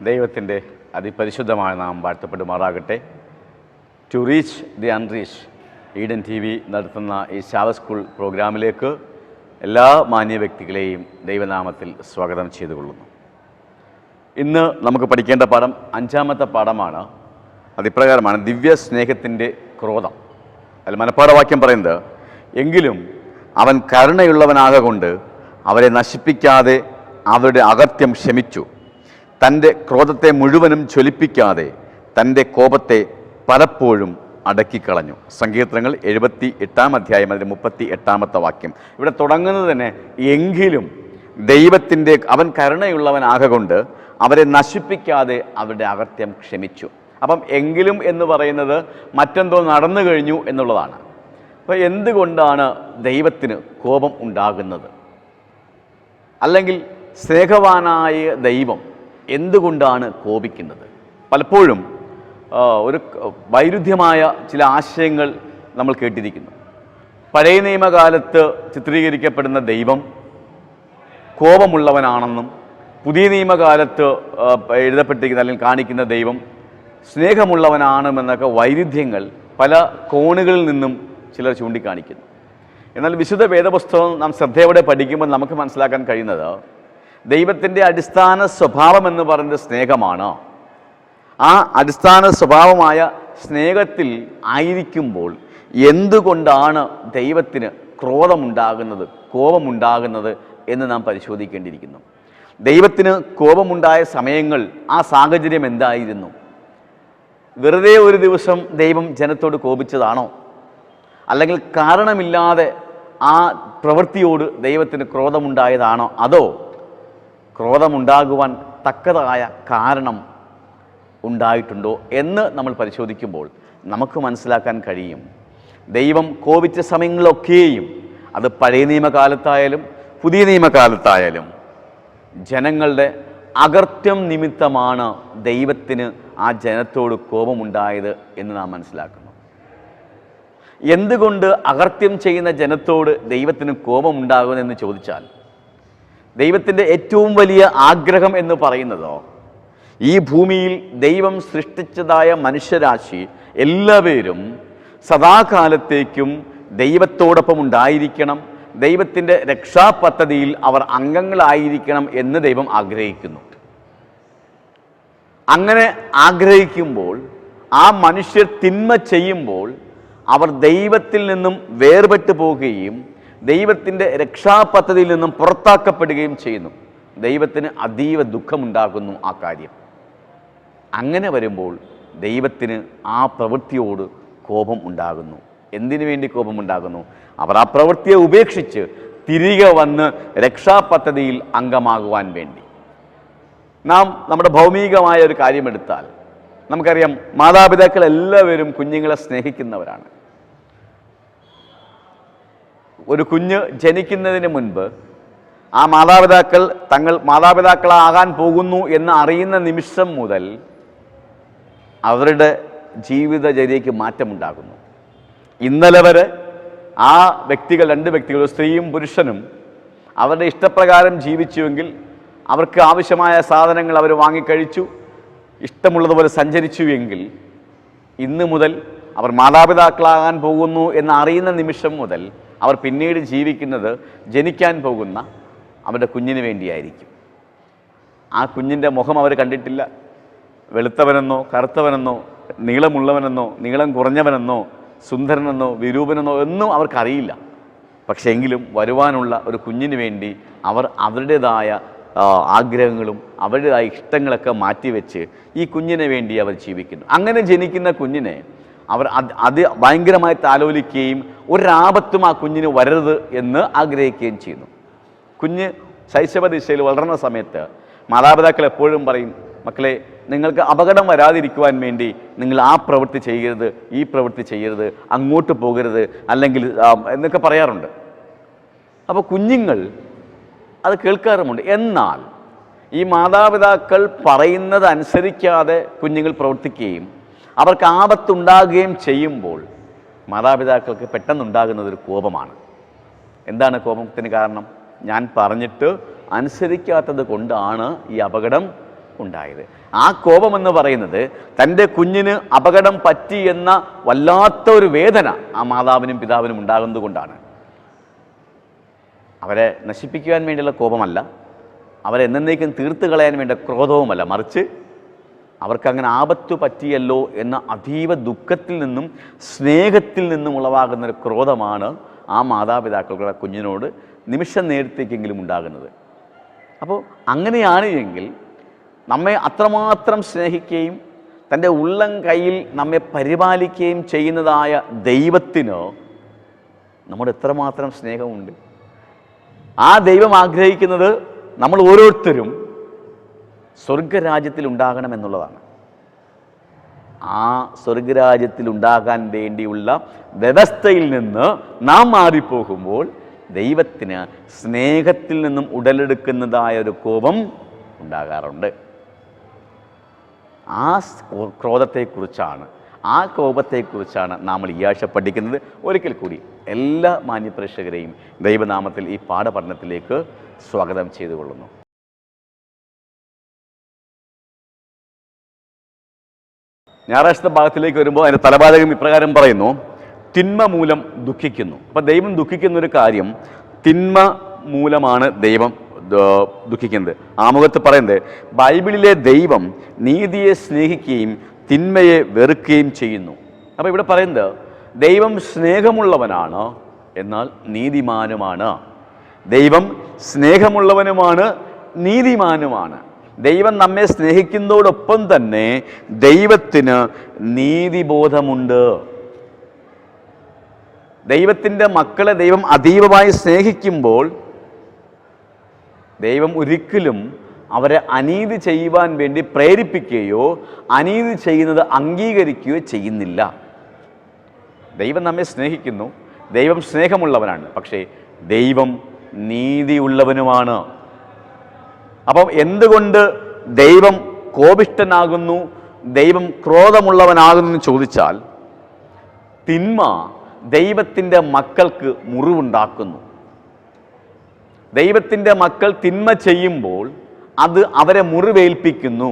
ദൈവത്തിൻ്റെ അതിപരിശുദ്ധമായ നാം വാഴ്ത്തപ്പെടുമാറാകട്ടെ. To reach the unreached Eden TV നടത്തുന്ന ഈ ശാബത്ത് സ്കൂൾ പ്രോഗ്രാമിലേക്ക് എല്ലാ മാന്യ വ്യക്തികളെയും ദൈവനാമത്തിൽ സ്വാഗതം ചെയ്തുകൊള്ളുന്നു. ഇന്ന് നമുക്ക് പഠിക്കേണ്ട പാഠം 5ാമത്തെ പാഠമാണ്. അതിപ്രകാരമാണ് ദിവ്യ സ്നേഹത്തിൻ്റെ ക്രോധം. അതിൽ മനഃപ്പാഠവാക്യം പറയുന്നത്, എങ്കിലും അവൻ കരുണയുള്ളവനാകൊണ്ട് അവരെ നശിപ്പിക്കാതെ അവരുടെ അകൃത്യം ക്ഷമിച്ചു, തൻ്റെ ക്രോധത്തെ മുഴുവനും ജ്വലിപ്പിക്കാതെ തൻ്റെ കോപത്തെ പലപ്പോഴും അടക്കിക്കളഞ്ഞു. സങ്കീർത്തനങ്ങൾ 78-ാം അധ്യായം അതിൻ്റെ 38-ാമത്തെ വാക്യം. ഇവിടെ തുടങ്ങുന്നത് തന്നെ എങ്കിലും ദൈവത്തിൻ്റെ അവൻ കരുണയുള്ളവനാകൊണ്ട് അവരെ നശിപ്പിക്കാതെ അവരുടെ അകൃത്യം ക്ഷമിച്ചു. അപ്പം എങ്കിലും എന്ന് പറയുന്നത് മറ്റെന്തോ നടന്നു കഴിഞ്ഞു എന്നുള്ളതാണ്. അപ്പോൾ എന്തുകൊണ്ടാണ് ദൈവത്തിന് കോപം ഉണ്ടാകുന്നത്? അല്ലെങ്കിൽ സ്നേഹവാനായ ദൈവം എന്തുകൊണ്ടാണ് കോപിക്കുന്നത്? പലപ്പോഴും ഒരു വൈരുദ്ധ്യമായ ചില ആശയങ്ങൾ നമ്മൾ കേട്ടിരിക്കുന്നു. പഴയ നിയമകാലത്ത് ചിത്രീകരിക്കപ്പെടുന്ന ദൈവം കോപമുള്ളവനാണെന്നും പുതിയ നിയമകാലത്ത് എഴുതപ്പെട്ടിരിക്കുന്ന അല്ലെങ്കിൽ കാണിക്കുന്ന ദൈവം സ്നേഹമുള്ളവനാണെന്നൊക്കെ വൈരുദ്ധ്യങ്ങൾ പല കോണുകളിൽ നിന്നും ചിലർ ചൂണ്ടിക്കാണിക്കുന്നു. എന്നാൽ വിശുദ്ധ വേദപുസ്തകം നാം ശ്രദ്ധയോടെ പഠിക്കുമ്പോൾ നമുക്ക് മനസ്സിലാക്കാൻ കഴിയുന്നത് ദൈവത്തിൻ്റെ അടിസ്ഥാന സ്വഭാവം എന്ന് പറയുന്നത് സ്നേഹമാണ്. ആ അടിസ്ഥാന സ്വഭാവമായ സ്നേഹത്തിൽ ആയിരിക്കുമ്പോൾ എന്തുകൊണ്ടാണ് ദൈവത്തിന് ക്രോധമുണ്ടാകുന്നത്, കോപമുണ്ടാകുന്നത് എന്ന് നാം പരിശോധിക്കേണ്ടിയിരിക്കുന്നു. ദൈവത്തിന് കോപമുണ്ടായ സമയങ്ങൾ, ആ സാഹചര്യം എന്തായിരുന്നു? വെറുതെ ഒരു ദിവസം ദൈവം ജനത്തോട് കോപിച്ചതാണോ? അല്ലെങ്കിൽ കാരണമില്ലാതെ ആ പ്രവൃത്തിയോട് ദൈവത്തിന് ക്രോധമുണ്ടായതാണോ? അതോ ക്രോധമുണ്ടാകുവാൻ തക്കതായ കാരണം ഉണ്ടായിട്ടുണ്ടോ എന്ന് നമ്മൾ പരിശോധിക്കുമ്പോൾ നമുക്ക് മനസ്സിലാക്കാൻ കഴിയും. ദൈവം കോപിച്ച സമയങ്ങളൊക്കെയും, അത് പഴയ നിയമകാലത്തായാലും പുതിയ നിയമകാലത്തായാലും, ജനങ്ങളുടെ അകൃത്യം നിമിത്തമാണ് ദൈവത്തിന് ആ ജനത്തോട് കോപമുണ്ടായത് എന്ന് നാം മനസ്സിലാക്കുന്നു. എന്തുകൊണ്ട് അകൃത്യം ചെയ്യുന്ന ജനത്തോട് ദൈവത്തിന് കോപമുണ്ടാകുമെന്ന് ചോദിച്ചാൽ, ദൈവത്തിൻ്റെ ഏറ്റവും വലിയ ആഗ്രഹം എന്ന് പറയുന്നതോ ഈ ഭൂമിയിൽ ദൈവം സൃഷ്ടിച്ചതായ മനുഷ്യരാശി എല്ലാവരും സദാകാലത്തേക്കും ദൈവത്തോടൊപ്പം ഉണ്ടായിരിക്കണം, ദൈവത്തിൻ്റെ രക്ഷാപദ്ധതിയിൽ അവർ അംഗങ്ങളായിരിക്കണം എന്ന് ദൈവം ആഗ്രഹിക്കുന്നു. അങ്ങനെ ആഗ്രഹിക്കുമ്പോൾ ആ മനുഷ്യർ തിന്മ ചെയ്യുമ്പോൾ അവർ ദൈവത്തിൽ നിന്നും വേർപെട്ടു പോവുകയും ദൈവത്തിൻ്റെ രക്ഷാപദ്ധതിയിൽ നിന്നും പുറത്താക്കപ്പെടുകയും ചെയ്യുന്നു. ദൈവത്തിന് അതീവ ദുഃഖമുണ്ടാകുന്നു ആ കാര്യം. അങ്ങനെ വരുമ്പോൾ ദൈവത്തിന് ആ പ്രവൃത്തിയോട് കോപം ഉണ്ടാകുന്നു. എന്തിനു വേണ്ടി കോപമുണ്ടാകുന്നു? അവർ ആ പ്രവൃത്തിയെ ഉപേക്ഷിച്ച് തിരികെ വന്ന് രക്ഷാപദ്ധതിയിൽ അംഗമാകുവാൻ വേണ്ടി. നാം നമ്മുടെ ഭൗമികമായ ഒരു കാര്യമെടുത്താൽ നമുക്കറിയാം, മാതാപിതാക്കൾ എല്ലാവരും കുഞ്ഞുങ്ങളെ സ്നേഹിക്കുന്നവരാണ്. ഒരു കുഞ്ഞ് ജനിക്കുന്നതിന് മുൻപ് ആ മാതാപിതാക്കൾ തങ്ങൾ മാതാപിതാക്കളാകാൻ പോകുന്നു എന്ന് അറിയുന്ന നിമിഷം മുതൽ അവരുടെ ജീവിതചര്യയ്ക്ക് മാറ്റമുണ്ടാകുന്നു. ഇന്നലെ വരെ ആ വ്യക്തികൾ, 2 വ്യക്തികൾ, സ്ത്രീയും പുരുഷനും അവരുടെ ഇഷ്ടപ്രകാരം ജീവിച്ചുവെങ്കിൽ അവർക്ക് ആവശ്യമായ സാധനങ്ങൾ അവർ വാങ്ങിക്കഴിച്ചു, ഇഷ്ടമുള്ളതുപോലെ സഞ്ചരിച്ചുവെങ്കിൽ ഇന്ന് മുതൽ അവർ മാതാപിതാക്കളാകാൻ പോകുന്നു എന്ന് അറിയുന്ന നിമിഷം മുതൽ അവർ പിന്നീട് ജീവിക്കുന്നത് ജനിക്കാൻ പോകുന്ന അവരുടെ കുഞ്ഞിന് വേണ്ടിയായിരിക്കും. ആ കുഞ്ഞിൻ്റെ മുഖം അവർ കണ്ടിട്ടില്ല. വെളുത്തവനെന്നോ കറുത്തവനെന്നോ നീളമുള്ളവനെന്നോ നീളം കുറഞ്ഞവനെന്നോ സുന്ദരനെന്നോ വിരൂപനെന്നോ ഒന്നും അവർക്കറിയില്ല. പക്ഷേ എങ്കിലും വരുവാനുള്ള ഒരു കുഞ്ഞിന് വേണ്ടി അവർ അവരുടേതായ ആഗ്രഹങ്ങളും അവരുടേതായ ഇഷ്ടങ്ങളൊക്കെ മാറ്റിവെച്ച് ഈ കുഞ്ഞിന് വേണ്ടി അവർ ജീവിക്കുന്നു. അങ്ങനെ ജനിക്കുന്ന കുഞ്ഞിനെ അവർ അത് ഭയങ്കരമായി താലോലിക്കുകയും ഒരാപത്തും ആ കുഞ്ഞിന് വരരുത് എന്ന് ആഗ്രഹിക്കുകയും ചെയ്യുന്നു. കുഞ്ഞ് ശൈശവ ദിശയിൽ വളർന്ന സമയത്ത് മാതാപിതാക്കൾ എപ്പോഴും പറയും, മക്കളെ, നിങ്ങൾക്ക് അപകടം വരാതിരിക്കുവാൻ വേണ്ടി നിങ്ങൾ ആ പ്രവൃത്തി ചെയ്യരുത്, ഈ പ്രവൃത്തി ചെയ്യരുത്, അങ്ങോട്ട് പോകരുത്, അല്ലെങ്കിൽ എന്നൊക്കെ പറയാറുണ്ട്. അപ്പോൾ കുഞ്ഞുങ്ങൾ അത് കേൾക്കാറുമുണ്ട്. എന്നാൽ ഈ മാതാപിതാക്കൾ പറയുന്നത് അനുസരിക്കാതെ കുഞ്ഞുങ്ങൾ പ്രവർത്തിക്കുകയും അവർക്ക് ആപത്തുണ്ടാകുകയും ചെയ്യുമ്പോൾ മാതാപിതാക്കൾക്ക് പെട്ടെന്നുണ്ടാകുന്നതൊരു കോപമാണ്. എന്താണ് കോപത്തിന് കാരണം? ഞാൻ പറഞ്ഞിട്ട് അനുസരിക്കാത്തത് കൊണ്ടാണ് ഈ അപകടം ഉണ്ടായത്. ആ കോപമെന്ന് പറയുന്നത് തൻ്റെ കുഞ്ഞിന് അപകടം പറ്റി എന്ന വല്ലാത്ത ഒരു വേദന ആ മാതാവിനും പിതാവിനും ഉണ്ടാകുന്നത് കൊണ്ടാണ്. അവരെ നശിപ്പിക്കുവാൻ വേണ്ടിയുള്ള കോപമല്ല, അവരെ എന്നേക്കും തീർത്ത് കളയാൻ വേണ്ട ക്രോധവുമല്ല, മറിച്ച് അവർക്കങ്ങനെ ആപത്തു പറ്റിയല്ലോ എന്ന അതീവ ദുഃഖത്തിൽ നിന്നും സ്നേഹത്തിൽ നിന്നും ഉളവാകുന്നൊരു ക്രോധമാണ് ആ മാതാപിതാക്കളുടെ കുഞ്ഞിനോട് നിമിഷം നേരത്തേക്കെങ്കിലും ഉണ്ടാകുന്നത്. അപ്പോൾ അങ്ങനെയാണ് എങ്കിൽ നമ്മെ അത്രമാത്രം സ്നേഹിക്കുകയും തൻ്റെ ഉള്ളം കയ്യിൽ നമ്മെ പരിപാലിക്കുകയും ചെയ്യുന്നതായ ദൈവത്തിന് നമ്മുടെ എത്രമാത്രം സ്നേഹമുണ്ട്. ആ ദൈവം ആഗ്രഹിക്കുന്നത് നമ്മൾ ഓരോരുത്തരും സ്വർഗരാജ്യത്തിൽ ഉണ്ടാകണമെന്നുള്ളതാണ്. ആ സ്വർഗരാജ്യത്തിൽ ഉണ്ടാകാൻ വേണ്ടിയുള്ള വ്യവസ്ഥയിൽ നിന്ന് നാം മാറിപ്പോകുമ്പോൾ ദൈവത്തിന് സ്നേഹത്തിൽ നിന്നും ഉടലെടുക്കുന്നതായ ഒരു കോപം ഉണ്ടാകാറുണ്ട്. ആ ക്രോധത്തെക്കുറിച്ചാണ്, ആ കോപത്തെക്കുറിച്ചാണ് നമ്മൾ ഈ ആഴ്ച പഠിക്കുന്നത്. ഒരിക്കൽ കൂടി എല്ലാ മാന്യപ്രേക്ഷകരെയും ദൈവനാമത്തിൽ ഈ പാഠപഠനത്തിലേക്ക് സ്വാഗതം ചെയ്തുകൊള്ളുന്നു. ഞായറാഴ്ചത്തെ ഭാഗത്തിലേക്ക് വരുമ്പോൾ അതിൻ്റെ തലപാതകം ഇപ്രകാരം പറയുന്നു: തിന്മ മൂലം ദുഃഖിക്കുന്നു. അപ്പം ദൈവം ദുഃഖിക്കുന്നൊരു കാര്യം തിന്മ മൂലമാണ് ദൈവം ദുഃഖിക്കുന്നത്. ആമുഖത്ത് പറയുന്നത് ബൈബിളിലെ ദൈവം നീതിയെ സ്നേഹിക്കുകയും തിന്മയെ വെറുക്കുകയും ചെയ്യുന്നു. അപ്പോൾ ഇവിടെ പറയുന്നത് ദൈവം സ്നേഹമുള്ളവനാണ്, എന്നാൽ നീതിമാനുമാണ്. ദൈവം സ്നേഹമുള്ളവനുമാണ്, നീതിമാനുമാണ്. ദൈവം നമ്മെ സ്നേഹിക്കുന്നതോടൊപ്പം തന്നെ ദൈവത്തിന് നീതിബോധമുണ്ട്. ദൈവത്തിൻ്റെ മക്കളെ ദൈവം അതീവമായി സ്നേഹിക്കുമ്പോൾ ദൈവം ഒരിക്കലും അവരെ അനീതി ചെയ്യുവാൻ വേണ്ടി പ്രേരിപ്പിക്കുകയോ അനീതി ചെയ്യുന്നത് അംഗീകരിക്കുകയോ ചെയ്യുന്നില്ല. ദൈവം നമ്മെ സ്നേഹിക്കുന്നു, ദൈവം സ്നേഹമുള്ളവനാണ്, പക്ഷേ ദൈവം നീതിയുള്ളവനുമാണ്. അപ്പം എന്തുകൊണ്ട് ദൈവം കോപിഷ്ഠനാകുന്നു, ദൈവം ക്രോധമുള്ളവനാകുന്നു എന്ന് ചോദിച്ചാൽ, തിന്മ ദൈവത്തിൻ്റെ മക്കൾക്ക് മുറിവുണ്ടാക്കുന്നു. ദൈവത്തിൻ്റെ മക്കൾ തിന്മ ചെയ്യുമ്പോൾ അത് അവരെ മുറിവേൽപ്പിക്കുന്നു.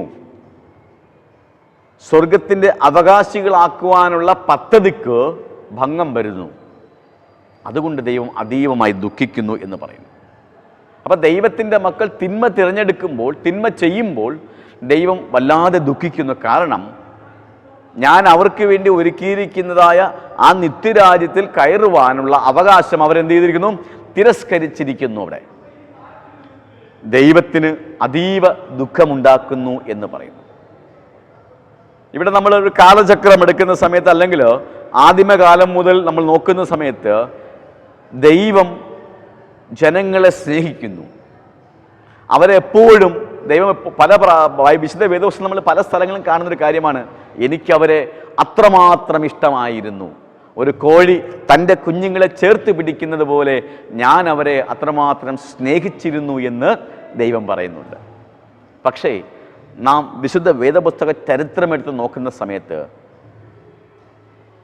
സ്വർഗത്തിൻ്റെ അവകാശികളാക്കുവാനുള്ള പദ്ധതിക്ക് ഭംഗം വരുന്നു. അതുകൊണ്ട് ദൈവം അതീവമായി ദുഃഖിക്കുന്നു എന്ന് പറയുന്നു. അപ്പം ദൈവത്തിൻ്റെ മക്കൾ തിന്മ തിരഞ്ഞെടുക്കുമ്പോൾ, തിന്മ ചെയ്യുമ്പോൾ ദൈവം വല്ലാതെ ദുഃഖിക്കുന്നു. കാരണം ഞാൻ അവർക്ക് വേണ്ടി ഒരുക്കിയിരിക്കുന്നതായ ആ നിത്യരാജ്യത്തിൽ കയറുവാനുള്ള അവകാശം അവരെന്ത് ചെയ്തിരിക്കുന്നു? തിരസ്കരിച്ചിരിക്കുന്നു. അവിടെ ദൈവത്തിന് അതീവ ദുഃഖമുണ്ടാക്കുന്നു എന്ന് പറയുന്നു. ഇവിടെ നമ്മളൊരു കാലചക്രം എടുക്കുന്ന സമയത്ത്, അല്ലെങ്കിൽ ആദിമകാലം മുതൽ നമ്മൾ നോക്കുന്ന സമയത്ത് ദൈവം ജനങ്ങളെ സ്നേഹിക്കുന്നു. അവരെപ്പോഴും ദൈവം വിശുദ്ധ വേദപുസ്തകം നമ്മൾ പല സ്ഥലങ്ങളും കാണുന്നൊരു കാര്യമാണ്. എനിക്കവരെ അത്രമാത്രം ഇഷ്ടമായിരുന്നു. ഒരു കോഴി തൻ്റെ കുഞ്ഞുങ്ങളെ ചേർത്ത് പിടിക്കുന്നത് പോലെ ഞാൻ അവരെ അത്രമാത്രം സ്നേഹിച്ചിരുന്നു എന്ന് ദൈവം പറയുന്നുണ്ട്. പക്ഷേ നാം വിശുദ്ധ വേദപുസ്തക ചരിത്രമെടുത്ത് നോക്കുന്ന സമയത്ത്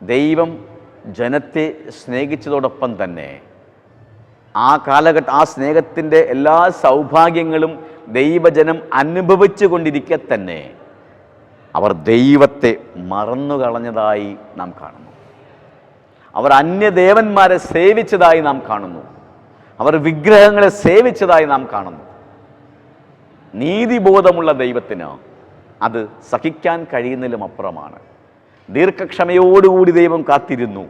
ദൈവം ജനത്തെ സ്നേഹിച്ചതോടൊപ്പം തന്നെ ആ സ്നേഹത്തിൻ്റെ എല്ലാ സൗഭാഗ്യങ്ങളും ദൈവജനം അനുഭവിച്ചു കൊണ്ടിരിക്കെ തന്നെ അവർ ദൈവത്തെ മറന്നുകളഞ്ഞതായി നാം കാണുന്നു. അവർ അന്യദേവന്മാരെ സേവിച്ചതായി നാം കാണുന്നു. അവർ വിഗ്രഹങ്ങളെ സേവിച്ചതായി നാം കാണുന്നു. നീതിബോധമുള്ള ദൈവത്തിന് അത് സഹിക്കാൻ കഴിയുന്നതിലും അപ്പുറമാണ്. ദീർഘക്ഷമയോടുകൂടി ദൈവം കാത്തിരുന്നു.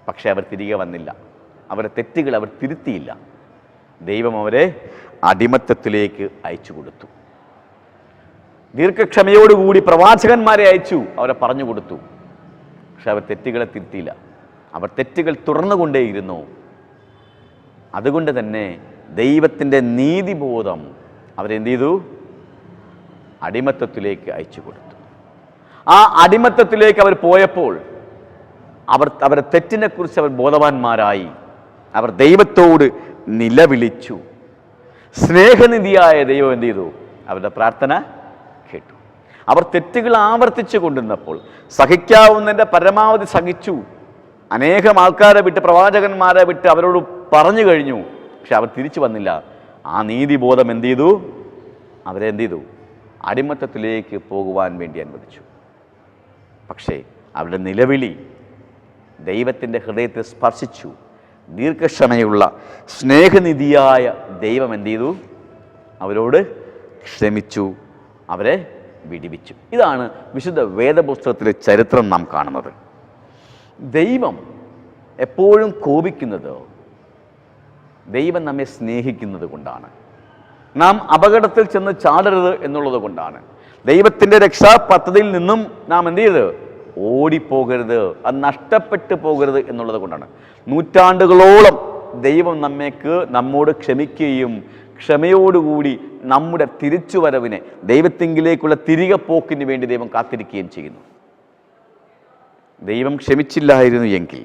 പക്ഷെ അവർ തിരികെ വന്നില്ല. അവരുടെ തെറ്റുകൾ അവർ തിരുത്തിയില്ല. ദൈവം അവരെ അടിമത്തത്തിലേക്ക് അയച്ചു കൊടുത്തു. ദീർഘക്ഷമയോടുകൂടി പ്രവാചകന്മാരെ അയച്ചു, അവരെ പറഞ്ഞു കൊടുത്തു. പക്ഷെ അവർ തെറ്റുകളെ തിരുത്തിയില്ല. അവർ തെറ്റുകൾ തുറന്നുകൊണ്ടേയിരുന്നു. അതുകൊണ്ട് തന്നെ ദൈവത്തിൻ്റെ നീതിബോധം അവരെന്ത് ചെയ്തു? അടിമത്തത്തിലേക്ക് അയച്ചു കൊടുത്തു. ആ അടിമത്തത്തിലേക്ക് അവർ പോയപ്പോൾ അവരുടെ തെറ്റിനെക്കുറിച്ച് അവർ ബോധവാന്മാരായി. അവർ ദൈവത്തോട് നിലവിളിച്ചു. സ്നേഹനിധിയായ ദൈവം എന്ത് ചെയ്തു? അവരുടെ പ്രാർത്ഥന കേട്ടു. അവർ തെറ്റുകൾ ആവർത്തിച്ചു കൊണ്ടിരുന്നപ്പോൾ സഹിക്കാവുന്നതിൻ്റെ പരമാവധി സഹിച്ചു. അനേകം ആൾക്കാരെ വിട്ട്, പ്രവാചകന്മാരെ വിട്ട് അവരോട് പറഞ്ഞു കഴിഞ്ഞു. പക്ഷെ അവർ തിരിച്ചു വന്നില്ല. ആ നീതിബോധം എന്ത് ചെയ്തു? അവരെന്ത് ചെയ്തു? അടിമത്തത്തിലേക്ക് പോകുവാൻ വേണ്ടി അനുവദിച്ചു. പക്ഷേ അവരുടെ നിലവിളി ദൈവത്തിൻ്റെ ഹൃദയത്തെ സ്പർശിച്ചു. ദീർഘക്ഷമയുള്ള സ്നേഹനിധിയായ ദൈവം എന്ത് ചെയ്തു? അവരോട് ക്ഷമിച്ചു, അവരെ വിടിവിച്ചു. ഇതാണ് വിശുദ്ധ വേദപുസ്തകത്തിലെ ചരിത്രം നാം കാണുന്നത്. ദൈവം എപ്പോഴും കോപിക്കുന്നത് ദൈവം നമ്മെ സ്നേഹിക്കുന്നത് കൊണ്ടാണ്. നാം അപകടത്തിൽ ചെന്ന് ചാടരുത് എന്നുള്ളത് കൊണ്ടാണ്. ദൈവത്തിൻ്റെ രക്ഷാ പദ്ധതിയിൽ നിന്നും നാം എന്ത് ചെയ്ത് ഓടിപ്പോകരുത്, അത് നഷ്ടപ്പെട്ടു പോകരുത് എന്നുള്ളത് കൊണ്ടാണ്. നൂറ്റാണ്ടുകളോളം ദൈവം നമ്മോട് ക്ഷമിക്കുകയും ക്ഷമയോടുകൂടി നമ്മുടെ തിരിച്ചുവരവിനെ, ദൈവത്തിങ്കിലേക്കുള്ള തിരികെ പോക്കിന് വേണ്ടി ദൈവം കാത്തിരിക്കുകയും ചെയ്യുന്നു. ദൈവം ക്ഷമിച്ചില്ലായിരുന്നു എങ്കിൽ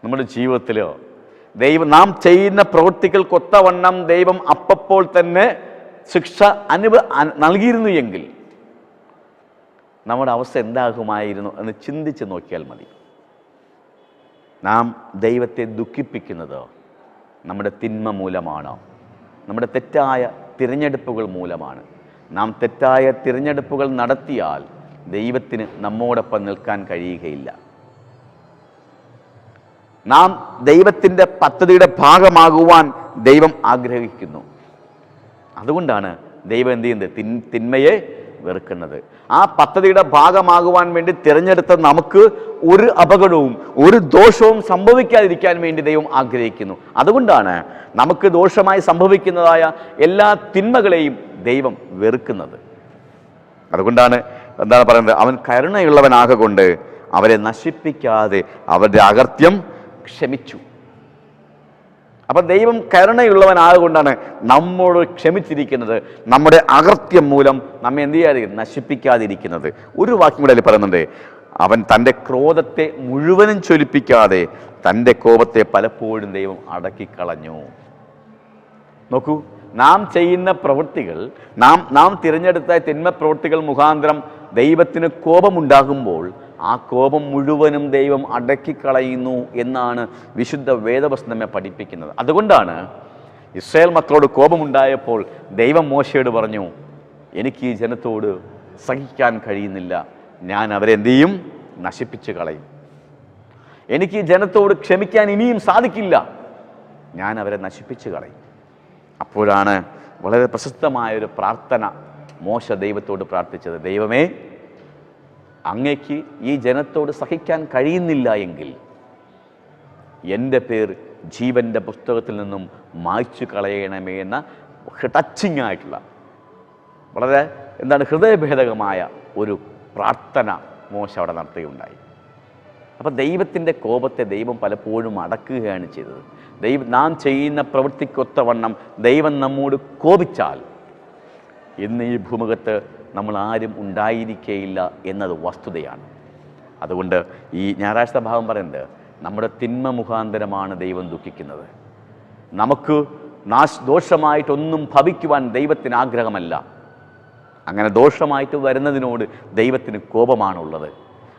നമ്മുടെ ജീവിതത്തിൽ നാം ചെയ്യുന്ന പ്രവൃത്തികൾക്കൊത്തവണ്ണം ദൈവം അപ്പോൾ തന്നെ ശിക്ഷ നൽകിയിരുന്നു എങ്കിൽ നമ്മുടെ അവസ്ഥ എന്താകുമായിരുന്നു എന്ന് ചിന്തിച്ച് നോക്കിയാൽ മതി. നാം ദൈവത്തെ ദുഃഖിപ്പിക്കുന്നത് നമ്മുടെ തിന്മ മൂലമാണ്, നമ്മുടെ തെറ്റായ തിരഞ്ഞെടുപ്പുകൾ മൂലമാണ്. നാം തെറ്റായ തിരഞ്ഞെടുപ്പുകൾ നടത്തിയാൽ ദൈവത്തിന് നമ്മോടൊപ്പം നിൽക്കാൻ കഴിയുകയില്ല. നാം ദൈവത്തിൻ്റെ പദ്ധതിയുടെ ഭാഗമാകുവാൻ ദൈവം ആഗ്രഹിക്കുന്നു. അതുകൊണ്ടാണ് ദൈവം എന്ത് ചെയ്യുന്നത്? തിന്മയെ വെറുക്കുന്നത്. ആ പദ്ധതിയുടെ ഭാഗമാകുവാൻ വേണ്ടി തിരഞ്ഞെടുത്ത നമുക്ക് ഒരു അപകടവും ഒരു ദോഷവും സംഭവിക്കാതിരിക്കാൻ വേണ്ടി ദൈവം ആഗ്രഹിക്കുന്നു. അതുകൊണ്ടാണ് നമുക്ക് ദോഷമായി സംഭവിക്കുന്നതായ എല്ലാ തിന്മകളെയും ദൈവം വെറുക്കുന്നത്. അതുകൊണ്ടാണ് എന്താണ് പറയുന്നത്? അവൻ കരുണയുള്ളവനാകൊണ്ട് അവരെ നശിപ്പിക്കാതെ അവരുടെ അകൃത്യം ക്ഷമിച്ചു. അപ്പം ദൈവം കരുണയുള്ളവനാകൊണ്ടാണ് നമ്മോട് ക്ഷമിച്ചിരിക്കുന്നത്, നമ്മുടെ അകൃത്യം മൂലം നമ്മെ എന്ത് ചെയ്യാതെ നശിപ്പിക്കാതിരിക്കുന്നത്. ഒരു വാക്യം കൂടെ അതിൽ പറയുന്നുണ്ട്, അവൻ തൻ്റെ ക്രോധത്തെ മുഴുവനും ജ്വലിപ്പിക്കാതെ തൻ്റെ കോപത്തെ പലപ്പോഴും ദൈവം അടക്കിക്കളഞ്ഞു. നോക്കൂ, നാം ചെയ്യുന്ന പ്രവൃത്തികൾ, നാം തിരഞ്ഞെടുത്ത തിന്മ പ്രവൃത്തികൾ മുഖാന്തരം ദൈവത്തിന് കോപമുണ്ടാകുമ്പോൾ ആ കോപം മുഴുവനും ദൈവം അടക്കിക്കളയുന്നു എന്നാണ് വിശുദ്ധ വേദപുസ്തകം നമ്മെ പഠിപ്പിക്കുന്നത്. അതുകൊണ്ടാണ് ഇസ്രായേൽ മക്കളോട് കോപമുണ്ടായപ്പോൾ ദൈവം മോശയോട് പറഞ്ഞു, എനിക്ക് ഈ ജനത്തോട് സഹിക്കാൻ കഴിയുന്നില്ല, ഞാൻ അവരെ എന്ത് ചെയ്യും? നശിപ്പിച്ച് കളയും. എനിക്ക് ഈ ജനത്തോട് ക്ഷമിക്കാൻ ഇനിയും സാധിക്കില്ല, ഞാൻ അവരെ നശിപ്പിച്ച് കളയും. അപ്പോഴാണ് വളരെ പ്രശസ്തമായൊരു പ്രാർത്ഥന മോശ ദൈവത്തോട് പ്രാർത്ഥിച്ചത്, ദൈവമേ, അങ്ങേക്ക് ഈ ജനത്തോട് സഹിക്കാൻ കഴിയുന്നില്ല എങ്കിൽ എൻ്റെ പേർ ജീവൻ്റെ പുസ്തകത്തിൽ നിന്നും മായ്ച്ചു കളയണമേ എന്ന ടച്ചിങ് ആയിട്ടുള്ള വളരെ ഹൃദയഭേദകമായ ഒരു പ്രാർത്ഥന മോശ അവിടെ നടത്തുകയുണ്ടായി. അപ്പം ദൈവത്തിൻ്റെ കോപത്തെ ദൈവം പലപ്പോഴും അടക്കുകയാണ് ചെയ്തത്. നാം ചെയ്യുന്ന പ്രവൃത്തിക്കൊത്തവണ്ണം ദൈവം നമ്മോട് കോപിച്ചാൽ ഇന്ന് ഈ ഭൂമുഖത്ത് നമ്മൾ ആരും ഉണ്ടായിരിക്കുകയില്ല എന്നത് വസ്തുതയാണ്. അതുകൊണ്ട് ഈ ഞായറാഴ്ച ഭാഗം പറയുന്നത്, നമ്മുടെ തിന്മ മുഖാന്തരമാണ് ദൈവം ദുഃഖിക്കുന്നത്. നമുക്ക് ദോഷമായിട്ടൊന്നും ഭവിക്കുവാൻ ദൈവത്തിന് ആഗ്രഹമല്ല. അങ്ങനെ ദോഷമായിട്ട് വരുന്നതിനോട് ദൈവത്തിന് കോപമാണുള്ളത്.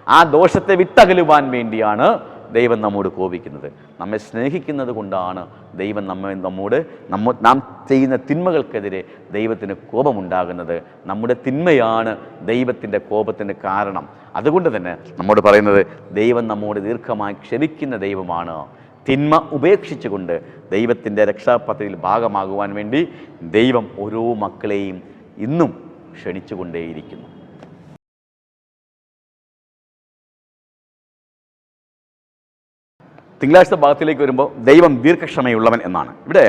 ആ ദോഷത്തെ വിട്ടകലുവാൻ വേണ്ടിയാണ് ദൈവം നമ്മോട് കോപിക്കുന്നത്. നമ്മെ സ്നേഹിക്കുന്നത് കൊണ്ടാണ് ദൈവം നാം ചെയ്യുന്ന തിന്മകൾക്കെതിരെ ദൈവത്തിന് കോപമുണ്ടാകുന്നത്. നമ്മുടെ തിന്മയാണ് ദൈവത്തിൻ്റെ കോപത്തിൻ്റെ കാരണം. അതുകൊണ്ട് തന്നെ നമ്മോട് പറയുന്നത്, ദൈവം നമ്മോട് ദീർഘമായി ക്ഷമിക്കുന്ന ദൈവമാണ്. തിന്മ ഉപേക്ഷിച്ചുകൊണ്ട് ദൈവത്തിൻ്റെ രക്ഷാപദ്ധതിയിൽ ഭാഗമാകുവാൻ വേണ്ടി ദൈവം ഓരോ മക്കളെയും ഇന്നും ക്ഷണിച്ചുകൊണ്ടേയിരിക്കുന്നു. തിങ്കളാഴ്ച ഭാഗത്തിലേക്ക് വരുമ്പോൾ ദൈവം ദീർഘക്ഷമയുള്ളവൻ എന്നാണ്. ഇവിടെ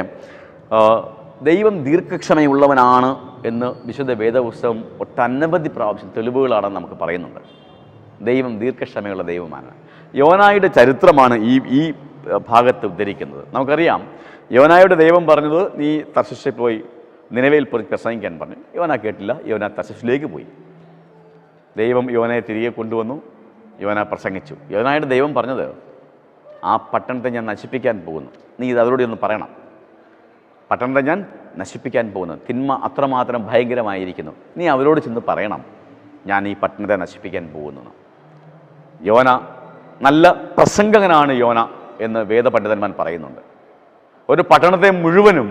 ദൈവം ദീർഘക്ഷമയുള്ളവനാണ് എന്ന് വിശുദ്ധ വേദപുസ്തകം ഒട്ടനവധി പ്രാവശ്യം തെളിവുകളാണെന്ന് നമുക്ക് പറയുന്നുണ്ട്. ദൈവം ദീർഘക്ഷമയുള്ള ദൈവമാണ്. യോനായുടെ ചരിത്രമാണ് ഈ ഭാഗത്ത് ഉദ്ധരിക്കുന്നത്. നമുക്കറിയാം, യോനായുടെ ദൈവം പറഞ്ഞത്, നീ തർശിഷിൽ പോയി നിനവയിൽ പോയി പ്രസംഗിക്കാൻ പറഞ്ഞു. യോന കേട്ടില്ല. യോന തർശിഷിലേക്ക് പോയി. ദൈവം യോനയെ തിരികെ കൊണ്ടുവന്നു. യോന പ്രസംഗിച്ചു. യോനായുടെ ദൈവം പറഞ്ഞത്, ആ പട്ടണത്തെ ഞാൻ നശിപ്പിക്കാൻ പോകുന്നു, നീ ഇത് അവരോട് ഒന്ന് പറയണം. പട്ടണത്തെ ഞാൻ നശിപ്പിക്കാൻ പോകുന്നു, തിന്മ അത്രമാത്രം ഭയങ്കരമായിരിക്കുന്നു, നീ അവരോട് ചെന്ന് പറയണം, ഞാൻ ഈ പട്ടണത്തെ നശിപ്പിക്കാൻ പോകുന്നു. യോന നല്ല പ്രസംഗകനാണ് യോന എന്ന് വേദപണ്ഡിതന്മാർ പറയുന്നുണ്ട്. ഒരു പട്ടണത്തെ മുഴുവനും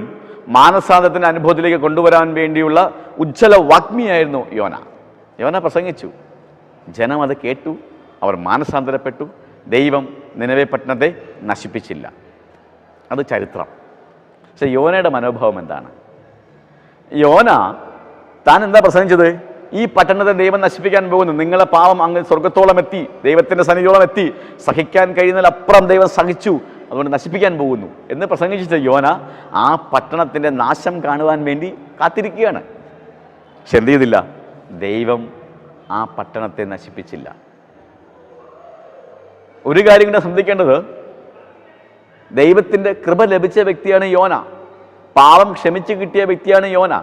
മാനസാന്തരത്തിൻ്റെ അനുഭവത്തിലേക്ക് കൊണ്ടുവരാൻ വേണ്ടിയുള്ള ഉജ്ജ്വല വാഗ്മിയായിരുന്നു യോന. യോന പ്രസംഗിച്ചു, ജനം അത് കേട്ടു, അവർ മാനസാന്തരപ്പെട്ടു, ദൈവം നിനവെ പട്ടണത്തെ നശിപ്പിച്ചില്ല. അത് ചരിത്രം. പക്ഷെ യോനയുടെ മനോഭാവം എന്താണ്? യോന താൻ എന്താ പ്രസംഗിച്ചത്? ഈ പട്ടണത്തെ ദൈവം നശിപ്പിക്കാൻ പോകുന്നു, നിങ്ങളെ പാവം അങ്ങ് സ്വർഗത്തോളം എത്തി, ദൈവത്തിൻ്റെ സന്നിധിയോളം എത്തി, സഹിക്കാൻ കഴിയുന്നതിലപ്പുറം ദൈവം സഹിച്ചു, അതുകൊണ്ട് നശിപ്പിക്കാൻ പോകുന്നു എന്ന് പ്രസംഗിച്ചിട്ട് യോന ആ പട്ടണത്തിൻ്റെ നാശം കാണുവാൻ വേണ്ടി കാത്തിരിക്കുകയാണ്. പക്ഷെ എന്ത് ചെയ്തില്ല? ദൈവം ആ പട്ടണത്തെ നശിപ്പിച്ചില്ല. ഒരു കാര്യം കൂടെ ശ്രദ്ധിക്കേണ്ടത്, ദൈവത്തിൻ്റെ കൃപ ലഭിച്ച വ്യക്തിയാണ് യോന, പാവം ക്ഷമിച്ച് കിട്ടിയ വ്യക്തിയാണ് യോന.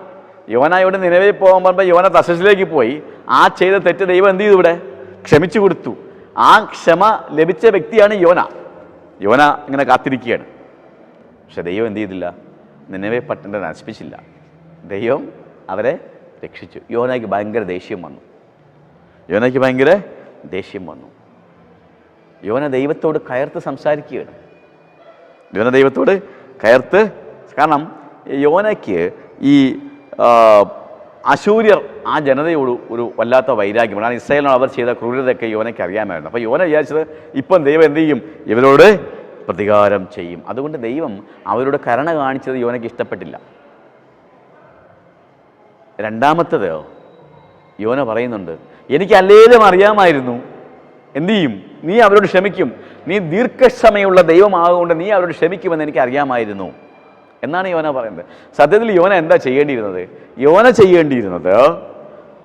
യോന ഇവിടെ നിലവിൽ പോകാൻ പറയുമ്പോൾ യോന തർശീശിലേക്ക് പോയി. ആ ചെയ്ത തെറ്റ് ദൈവം എന്ത് ചെയ്തു? ഇവിടെ ക്ഷമിച്ചു കൊടുത്തു. ആ ക്ഷമ ലഭിച്ച വ്യക്തിയാണ് യോന. യോന ഇങ്ങനെ കാത്തിരിക്കുകയാണ്. പക്ഷെ ദൈവം എന്ത് ചെയ്തില്ല? നിനവെ പട്ടണത്തെ നശിപ്പിച്ചില്ല. ദൈവം അവരെ രക്ഷിച്ചു. യോനയ്ക്ക് ഭയങ്കര ദേഷ്യം വന്നു. യോന ദൈവത്തോട് കയർത്ത് സംസാരിക്കുകയാണ്. കാരണം യോനയ്ക്ക് ഈ അശൂര്യർ ആ ജനതയോട് ഒരു വല്ലാത്ത വൈരാഗ്യമാണ്. കാരണം ഇസ്രായേലിനോട് അവർ ചെയ്ത ക്രൂരതയൊക്കെ യോനയ്ക്ക് അറിയാമായിരുന്നു. അപ്പോൾ യോന വിചാരിച്ചത് ഇപ്പം ദൈവം എന്ത് ചെയ്യും? ഇവരോട് പ്രതികാരം ചെയ്യും. അതുകൊണ്ട് ദൈവം അവരോട് കരുണ കാണിച്ചത് യോനയ്ക്ക് ഇഷ്ടപ്പെട്ടില്ല. രണ്ടാമത്തത്, യോന പറയുന്നുണ്ട്, എനിക്ക് അല്ലേലും അറിയാമായിരുന്നു, എന്തു ചെയ്യും? നീ അവരോട് ക്ഷമിക്കും, നീ ദീർഘക്ഷമയുള്ള ദൈവമാകൊണ്ട് നീ അവരോട് ക്ഷമിക്കുമെന്ന് എനിക്ക് അറിയാമായിരുന്നു എന്നാണ് യോന പറയുന്നത്. സത്യത്തിൽ യോന എന്താ ചെയ്യേണ്ടിയിരുന്നത്? യോന ചെയ്യേണ്ടിയിരുന്നത്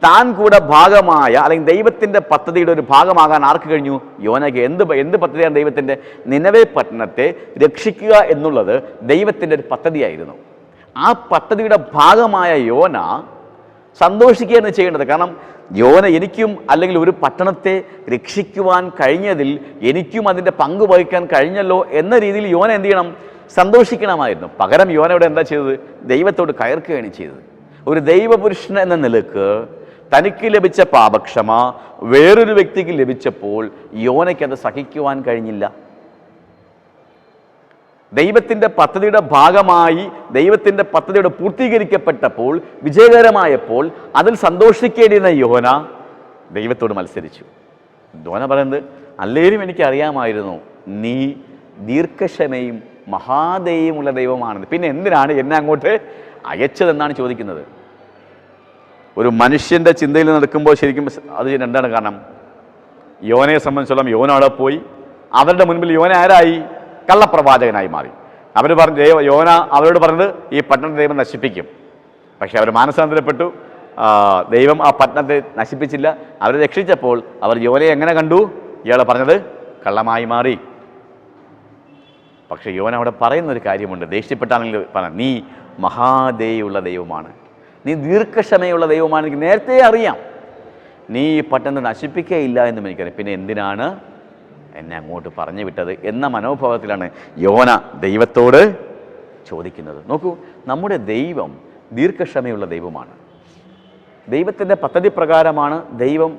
താൻ കൂടെ ഭാഗമായ അല്ലെങ്കിൽ ദൈവത്തിൻ്റെ പദ്ധതിയുടെ ഒരു ഭാഗമാകാൻ ആർക്ക് കഴിഞ്ഞു? യോനയ്ക്ക്. എന്ത് പദ്ധതിയാണ് ദൈവത്തിൻ്റെ? നിനവെ പട്ടണത്തെ രക്ഷിക്കുക എന്നുള്ളത് ദൈവത്തിൻ്റെ ഒരു പദ്ധതിയായിരുന്നു. ആ പദ്ധതിയുടെ ഭാഗമായ യോന സന്തോഷിക്കുകയാണ് ചെയ്യേണ്ടത്. കാരണം യോന എനിക്കും അല്ലെങ്കിൽ ഒരു പട്ടണത്തെ രക്ഷിക്കുവാൻ കഴിഞ്ഞതിൽ എനിക്കും അതിൻ്റെ പങ്ക് വഹിക്കാൻ കഴിഞ്ഞല്ലോ എന്ന രീതിയിൽ യോന എന്ത് ചെയ്യണം? സന്തോഷിക്കണമായിരുന്നു. പകരം യോന ഇവിടെ എന്താ ചെയ്തത്? ദൈവത്തോട് കയർക്കുകയാണ് ചെയ്തത്. ഒരു ദൈവപുരുഷൻ എന്ന നിലക്ക് തനിക്ക് ലഭിച്ച പാപക്ഷമ വേറൊരു വ്യക്തിക്ക് ലഭിച്ചപ്പോൾ യോനയ്ക്ക് അത് സഹിക്കുവാൻ കഴിഞ്ഞില്ല. ദൈവത്തിൻ്റെ പദ്ധതിയുടെ ഭാഗമായി ദൈവത്തിൻ്റെ പദ്ധതിയുടെ പൂർത്തീകരിക്കപ്പെട്ടപ്പോൾ, വിജയകരമായപ്പോൾ അതിൽ സന്തോഷിക്കേണ്ടിയിരുന്ന യോന ദൈവത്തോട് മത്സരിച്ചു. യോന പറയുന്നത്, അല്ലേലും എനിക്ക് അറിയാമായിരുന്നു നീ ദീർഘക്ഷമയും മഹാദയമുള്ള ദൈവമാണെന്ന്, പിന്നെ എന്തിനാണ് എന്നെ അങ്ങോട്ട് അയച്ചതെന്നാണ് ചോദിക്കുന്നത്. ഒരു മനുഷ്യൻ്റെ ചിന്തയിൽ നടക്കുമ്പോൾ ശരിക്കും അത് എന്താണ് കാരണം? യോനയെ സംബന്ധിച്ചോളം യോന അവിടെ പോയി, അവരുടെ മുൻപിൽ യോന ആരായി? കള്ളപ്രവാചകനായി മാറി. അവർ പറഞ്ഞു, യോന അവരോട് പറഞ്ഞത് ഈ പട്ടണത്തെ ദൈവം നശിപ്പിക്കും. പക്ഷെ അവർ മാനസാന്തരപ്പെട്ടു. ദൈവം ആ പട്ടണത്തെ നശിപ്പിച്ചില്ല. അവരെ രക്ഷിച്ചപ്പോൾ അവർ യോനയെ എങ്ങനെ കണ്ടു? ഇയാളെ പറഞ്ഞത് കള്ളമായി മാറി. പക്ഷെ യോന അവിടെ പറയുന്നൊരു കാര്യമുണ്ട്. ദേഷ്യപ്പെട്ടാണെങ്കിൽ പറഞ്ഞു, നീ മഹാദയുള്ള ദൈവമാണ്, നീ ദീർഘക്ഷമയുള്ള ദൈവമാണ്, എനിക്ക് നേരത്തെ അറിയാം, നീ ഈ പട്ടണത്തെ നശിപ്പിക്കുകയില്ല എന്നും എനിക്കറിയാം, പിന്നെ എന്തിനാണ് എന്നെ അങ്ങോട്ട് പറഞ്ഞു വിട്ടത് എന്ന മനോഭാവത്തിലാണ് യോന ദൈവത്തോട് ചോദിക്കുന്നത്. നോക്കൂ, നമ്മുടെ ദൈവം ദീർഘക്ഷമയുള്ള ദൈവമാണ്. ദൈവത്തിൻ്റെ പദ്ധതി പ്രകാരമാണ് ദൈവം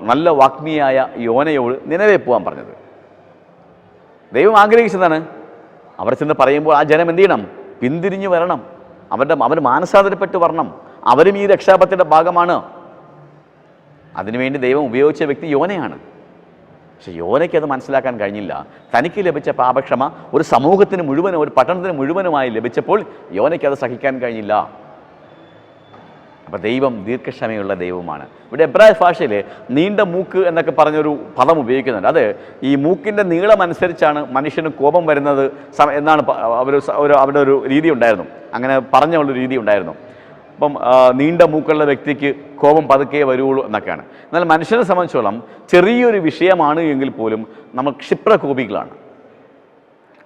നല്ല വാഗ്മിയായ യോനയോട് നിനവെ പോകാൻ പറഞ്ഞത്. ദൈവം ആഗ്രഹിച്ചതാണ് അവിടെ ചെന്ന് പറയുമ്പോൾ ആ ജനം എന്ത് ചെയ്യണം? പിന്തിരിഞ്ഞു വരണം, അവർ മാനസാന്തരപ്പെട്ട് വരണം, അവരും ഈ രക്ഷാപത്തിൻ്റെ ഭാഗമാണ്. അതിനുവേണ്ടി ദൈവം ഉപയോഗിച്ച വ്യക്തി യോനയാണ്. പക്ഷെ യോനയ്ക്ക് അത് മനസ്സിലാക്കാൻ കഴിഞ്ഞില്ല. തനിക്ക് ലഭിച്ച പാപക്ഷമ ഒരു സമൂഹത്തിന് മുഴുവനും, ഒരു പട്ടണത്തിന് മുഴുവനുമായി ലഭിച്ചപ്പോൾ യോനയ്ക്ക് അത് സഹിക്കാൻ കഴിഞ്ഞില്ല. അപ്പോൾ ദൈവം ദീർഘക്ഷമയുള്ള ദൈവമാണ്. ഇവിടെ എബ്രായ ഭാഷയിൽ നീണ്ട മൂക്ക് എന്നൊക്കെ പറഞ്ഞൊരു പദം ഉപയോഗിക്കുന്നുണ്ട്. അത് ഈ മൂക്കിൻ്റെ നീളം അനുസരിച്ചാണ് മനുഷ്യന് കോപം വരുന്നത് എന്നാണ് അവരുടെ ഒരു രീതി ഉണ്ടായിരുന്നു. അങ്ങനെ പറഞ്ഞുള്ളൊരു രീതി ഉണ്ടായിരുന്നു. അപ്പം നീണ്ട മൂക്കുള്ള വ്യക്തിക്ക് കോപം പതുക്കെ വരുള്ളൂ എന്നൊക്കെയാണ്. എന്നാൽ മനുഷ്യനെ സംബന്ധിച്ചോളം ചെറിയൊരു വിഷയമാണ് എങ്കിൽ പോലും നമ്മൾ ക്ഷിപ്രകോപികളാണ്,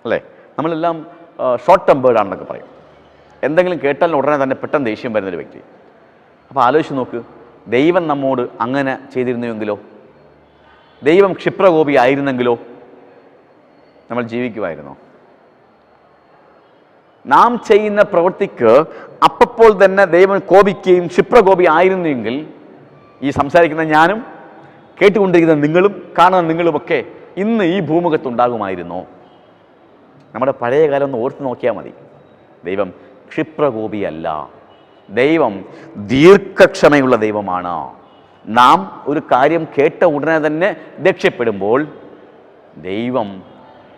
അല്ലേ? നമ്മളെല്ലാം ഷോർട്ട് ടെമ്പേർഡാണെന്നൊക്കെ പറയും. എന്തെങ്കിലും കേട്ടാൽ ഉടനെ തന്നെ പെട്ടെന്ന് ദേഷ്യം വരുന്നൊരു വ്യക്തി. അപ്പോൾ ആലോചിച്ച് നോക്ക്, ദൈവം നമ്മോട് അങ്ങനെ ചെയ്തിരുന്നുവെങ്കിലോ, ദൈവം ക്ഷിപ്രകോപി ആയിരുന്നെങ്കിലോ നമ്മൾ ജീവിക്കുമായിരുന്നോ? നാം ചെയ്യുന്ന പ്രവൃത്തിക്ക് അപ്പോൾ തന്നെ ദൈവം കോപിക്കുകയും ക്ഷിപ്രകോപി ആയിരുന്നുവെങ്കിൽ ഈ സംസാരിക്കുന്ന ഞാനും കേട്ടുകൊണ്ടിരിക്കുന്ന നിങ്ങളും കാണുന്ന നിങ്ങളുമൊക്കെ ഇന്ന് ഈ ഭൂമുഖത്തുണ്ടാകുമായിരുന്നോ? നമ്മുടെ പഴയ കാലം ഒന്ന് ഓർത്ത് നോക്കിയാൽ മതി. ദൈവം ക്ഷിപ്രകോപിയല്ല. ദൈവം ദീർഘക്ഷമയുള്ള ദൈവമാണ്. നാം ഒരു കാര്യം കേട്ട ഉടനെ തന്നെ ദേഷ്യപ്പെടുമ്പോൾ ദൈവം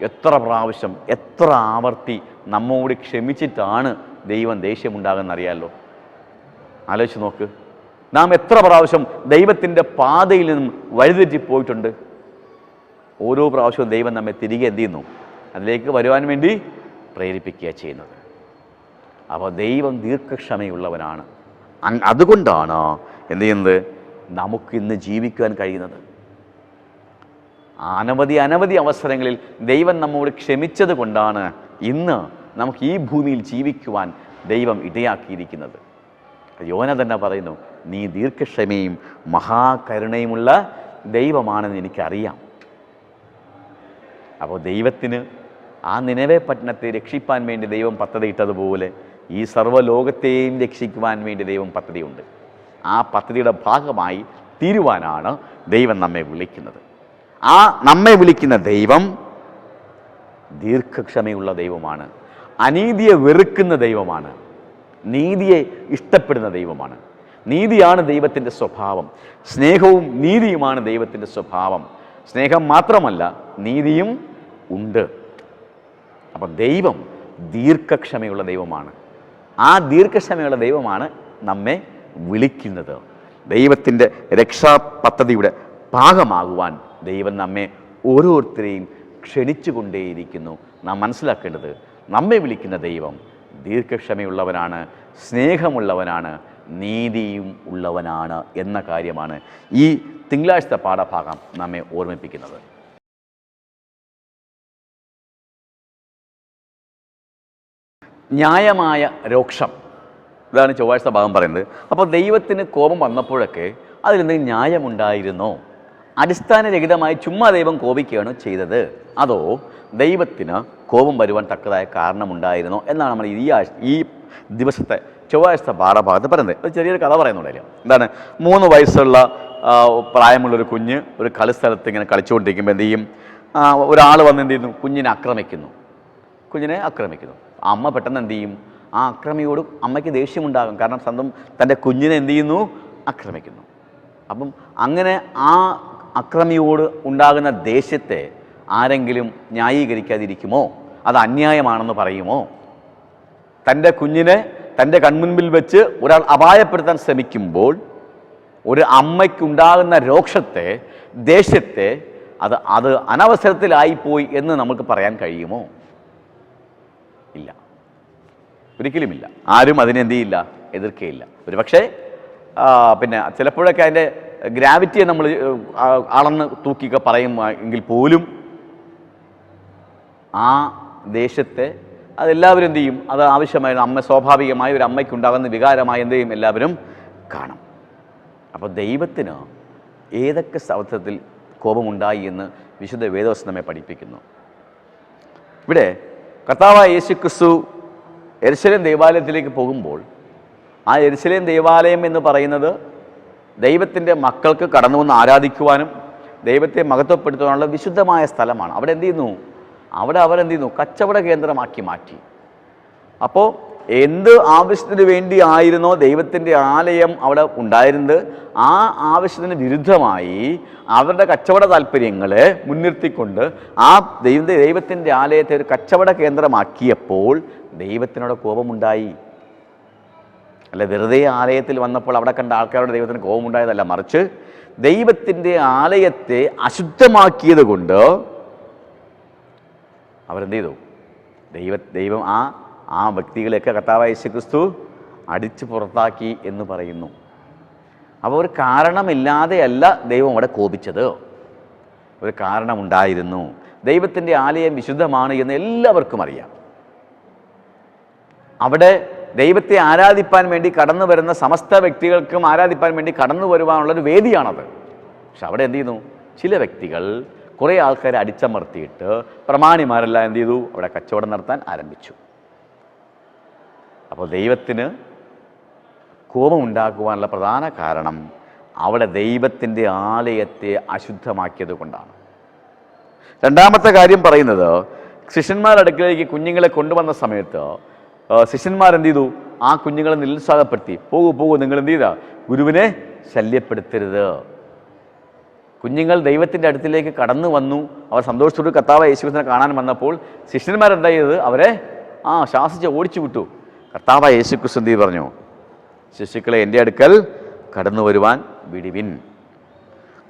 എത്ര പ്രാവശ്യം എത്ര ആവർത്തി നമ്മോട് ക്ഷമിച്ചിട്ടാണ് ദൈവം ദേഷ്യമുണ്ടാകുന്നറിയാമല്ലോ. ആലോചിച്ച് നോക്ക്. നാം എത്ര പ്രാവശ്യം ദൈവത്തിൻ്റെ പാതയിൽ നിന്നും വഴിതെറ്റിപ്പോയിട്ടുണ്ട്. ഓരോ പ്രാവശ്യവും ദൈവം നമ്മെ തിരികെ എന്ത് ചെയ്യുന്നു? അതിലേക്ക് വരുവാൻ വേണ്ടി പ്രേരിപ്പിക്കുക ചെയ്യുന്നത്. അപ്പോൾ ദൈവം ദീർഘക്ഷമയുള്ളവനാണ്. അതുകൊണ്ടാണ് എന്ത് ചെയ്യുന്നത്? നമുക്കിന്ന് ജീവിക്കുവാൻ കഴിയുന്നത്. അനവധി അവസരങ്ങളിൽ ദൈവം നമ്മോട് ക്ഷമിച്ചത് കൊണ്ടാണ് ഇന്ന് നമുക്ക് ഈ ഭൂമിയിൽ ജീവിക്കുവാൻ ദൈവം ഇടയാക്കിയിരിക്കുന്നത്. യോന തന്നെ പറയുന്നു, നീ ദീർഘക്ഷമയും മഹാകരുണയുമുള്ള ദൈവമാണെന്ന് എനിക്കറിയാം. അപ്പോൾ ദൈവത്തിന് ആ നിനവെ പട്ടണത്തെ രക്ഷിപ്പാൻ വേണ്ടി ദൈവം പദ്ധതിയിട്ടതുപോലെ ഈ സർവ്വലോകത്തെയും രക്ഷിക്കുവാൻ വേണ്ടി ദൈവം പദ്ധതിയുണ്ട്. ആ പദ്ധതിയുടെ ഭാഗമായി തീരുവാനാണ് ദൈവം നമ്മെ വിളിക്കുന്നത്. ആ നമ്മെ വിളിക്കുന്ന ദൈവം ദീർഘക്ഷമയുള്ള ദൈവമാണ്. അനീതിയെ വെറുക്കുന്ന ദൈവമാണ്. നീതിയെ ഇഷ്ടപ്പെടുന്ന ദൈവമാണ്. നീതിയാണ് ദൈവത്തിൻ്റെ സ്വഭാവം. സ്നേഹവും നീതിയുമാണ് ദൈവത്തിൻ്റെ സ്വഭാവം. സ്നേഹം മാത്രമല്ല, നീതിയും ഉണ്ട്. അപ്പം ദൈവം ദീർഘക്ഷമയുള്ള ദൈവമാണ്. ആ ദീർഘക്ഷമയുള്ള ദൈവമാണ് നമ്മെ വിളിക്കുന്നത്. ദൈവത്തിൻ്റെ രക്ഷാ പദ്ധതിയുടെ ഭാഗമാകുവാൻ ദൈവം നമ്മെ ഓരോരുത്തരെയും ക്ഷണിച്ചു കൊണ്ടേയിരിക്കുന്നു. നാം മനസ്സിലാക്കേണ്ടത്, നമ്മെ വിളിക്കുന്ന ദൈവം ദീർഘക്ഷമയുള്ളവനാണ്, സ്നേഹമുള്ളവനാണ്, നീതിയും ഉള്ളവനാണ് എന്ന കാര്യമാണ് ഈ തിങ്കളാഴ്ചത്തെ പാഠഭാഗം നമ്മെ ഓർമ്മിപ്പിക്കുന്നത്. ന്യായമായ രോക്ഷം, ഇതാണ് ചൊവ്വാഴ്ച ഭാഗം പറയുന്നത്. അപ്പോൾ ദൈവത്തിന് കോപം വന്നപ്പോഴൊക്കെ അതിലെന്തെങ്കിലും ന്യായമുണ്ടായിരുന്നോ? അടിസ്ഥാനരഹിതമായി ചുമ്മാ ദൈവം കോപിക്കുകയാണ് ചെയ്തത്, അതോ ദൈവത്തിന് കോപം വരുവാൻ തക്കതായ കാരണമുണ്ടായിരുന്നോ എന്നാണ് നമ്മൾ ഈ ദിവസത്തെ ചൊവ്വാഴ്ച പാഠഭാഗത്ത് പറയുന്നത്. ഒരു ചെറിയൊരു കഥ പറയുന്നുണ്ടല്ലോ. എന്താണ്? 3 വയസ്സുള്ള പ്രായമുള്ളൊരു കുഞ്ഞ് ഒരു കളിസ്ഥലത്ത് ഇങ്ങനെ കളിച്ചുകൊണ്ടിരിക്കുമ്പോൾ എന്ത് ചെയ്യും? ഒരാൾ വന്ന് എന്ത് ചെയ്യുന്നു? കുഞ്ഞിനെ ആക്രമിക്കുന്നു. അമ്മ പെട്ടെന്ന് എന്ത് ചെയ്യും? ആ അക്രമിയോട് അമ്മയ്ക്ക് ദേഷ്യമുണ്ടാകും. കാരണം സ്വന്തം തൻ്റെ കുഞ്ഞിനെ എന്ത് ചെയ്യുന്നു? ആക്രമിക്കുന്നു. അപ്പം അങ്ങനെ ആ അക്രമിയോട് ഉണ്ടാകുന്ന ദേഷ്യത്തെ ആരെങ്കിലും ന്യായീകരിക്കാതിരിക്കുമോ? അത് അന്യായമാണെന്ന് പറയുമോ? തൻ്റെ കുഞ്ഞിനെ തൻ്റെ കൺമുൻപിൽ വെച്ച് ഒരാൾ അപായപ്പെടുത്താൻ ശ്രമിക്കുമ്പോൾ ഒരു അമ്മയ്ക്കുണ്ടാകുന്ന രോക്ഷത്തെ, ദേഷ്യത്തെ അത് അനവസരത്തിലായിപ്പോയി എന്ന് നമുക്ക് പറയാൻ കഴിയുമോ? ഇല്ല, ഒരിക്കലുമില്ല. ആരും അതിനെന്ത് ചെയ്യില്ല? എതിർക്കുകയില്ല. ഒരു പക്ഷേ പിന്നെ ചിലപ്പോഴൊക്കെ അതിൻ്റെ ഗ്രാവിറ്റിയെ നമ്മൾ അളന്ന് തൂക്കിയൊക്കെ പറയും എങ്കിൽ പോലും ആ ദേഷ്യത്തെ അതെല്ലാവരും എന്ത് ചെയ്യും? അത് ആവശ്യമായ സ്വാഭാവികമായി ഒരു അമ്മയ്ക്കുണ്ടാകുന്ന വികാരമായി എന്ത് ചെയ്യും? എല്ലാവരും കാണും. അപ്പോൾ ദൈവത്തിന് ഏതൊക്കെ അവസരത്തിൽ കോപമുണ്ടായി എന്ന് വിശുദ്ധ വേദവസ്തു നമ്മെ പഠിപ്പിക്കുന്നു. ഇവിടെ കർത്താവായ യേശുക്രിസ്തു യെരുശലേം ദേവാലയത്തിലേക്ക് പോകുമ്പോൾ ആ യെരുശലേം ദേവാലയം എന്ന് പറയുന്നത് ദൈവത്തിൻ്റെ മക്കൾക്ക് കടന്നു വന്ന് ആരാധിക്കുവാനും ദൈവത്തെ മഹത്വപ്പെടുത്തുവാനുള്ള വിശുദ്ധമായ സ്ഥലമാണ്. അവിടെ എന്ത് ചെയ്യുന്നു? അവിടെ അവരെന്ത് ചെയ്യുന്നു? കച്ചവട കേന്ദ്രമാക്കി മാറ്റി. അപ്പോൾ എന്ത് ആവശ്യത്തിന് വേണ്ടി ആയിരുന്നോ ദൈവത്തിൻ്റെ ആലയം അവിടെ ഉണ്ടായിരുന്നത്, ആ ആവശ്യത്തിന് വിരുദ്ധമായി അവരുടെ കച്ചവട താല്പര്യങ്ങളെ മുൻനിർത്തിക്കൊണ്ട് ആ ദൈവത്തിൻ്റെ ആലയത്തെ ഒരു കച്ചവട കേന്ദ്രമാക്കിയപ്പോൾ ദൈവത്തിനോട് കോപമുണ്ടായി. അല്ല, വെറുതെ ആലയത്തിൽ വന്നപ്പോൾ അവിടെ കണ്ട ആൾക്കാരുടെ ദൈവത്തിന് കോപമുണ്ടായതല്ല, മറിച്ച് ദൈവത്തിൻ്റെ ആലയത്തെ അശുദ്ധമാക്കിയത് കൊണ്ട് അവരെന്ത് ചെയ്തു? ദൈവം ആ വ്യക്തികളെയൊക്കെ കർത്താവായ യേശുക്രിസ്തു അടിച്ചു പുറത്താക്കി എന്ന് പറയുന്നു. അപ്പോൾ ഒരു കാരണമില്ലാതെയല്ല ദൈവം അവിടെ കോപിച്ചത്, ഒരു കാരണമുണ്ടായിരുന്നു. ദൈവത്തിൻ്റെ ആലയം വിശുദ്ധമാണ് എന്ന് എല്ലാവർക്കും അറിയാം. അവിടെ ദൈവത്തെ ആരാധിപ്പാൻ വേണ്ടി കടന്നു വരുന്ന സമസ്ത വ്യക്തികൾക്കും ആരാധിപ്പാൻ വേണ്ടി കടന്നു വരുവാനുള്ളൊരു വേദിയാണത്. പക്ഷെ അവിടെ എന്ത് ചെയ്യുന്നു? ചില വ്യക്തികൾ, കുറേ ആൾക്കാരെ അടിച്ചമർത്തിയിട്ട് പ്രമാണിമാരെല്ലാം എന്ത് ചെയ്തു? അവിടെ കച്ചവടം നടത്താൻ ആരംഭിച്ചു. അപ്പോൾ ദൈവത്തിന് കോപമുണ്ടാക്കുവാനുള്ള പ്രധാന കാരണം അവിടെ ദൈവത്തിൻ്റെ ആലയത്തെ അശുദ്ധമാക്കിയത് കൊണ്ടാണ്. രണ്ടാമത്തെ കാര്യം പറയുന്നത്, ശിഷ്യന്മാരുടെ അടുക്കലേക്ക് കുഞ്ഞുങ്ങളെ കൊണ്ടുവന്ന സമയത്ത് ശിഷ്യന്മാരെന്ത് ചെയ്തു? ആ കുഞ്ഞുങ്ങളെ നിരുത്സാഹപ്പെടുത്തി. പോകൂ, നിങ്ങൾ എന്ത് ചെയ്താ? ഗുരുവിനെ ശല്യപ്പെടുത്തരുത്. കുഞ്ഞുങ്ങൾ ദൈവത്തിൻ്റെ അടുത്തിലേക്ക് കടന്നു വന്നു. അവർ സന്തോഷത്തോട് കർത്താവായ യേശുക്രിസ്തുവിനെ കാണാൻ വന്നപ്പോൾ ശിഷ്യന്മാരെന്താ ചെയ്തത്? അവരെ ശാസിച്ച് ഓടിച്ചു വിട്ടു. കർത്താവായ യേശുക്രിസ്തു എന്ത് പറഞ്ഞു? ശിശുക്കളെ എൻ്റെ അടുക്കൽ കടന്നു വരുവാൻ വിടുവിൻ.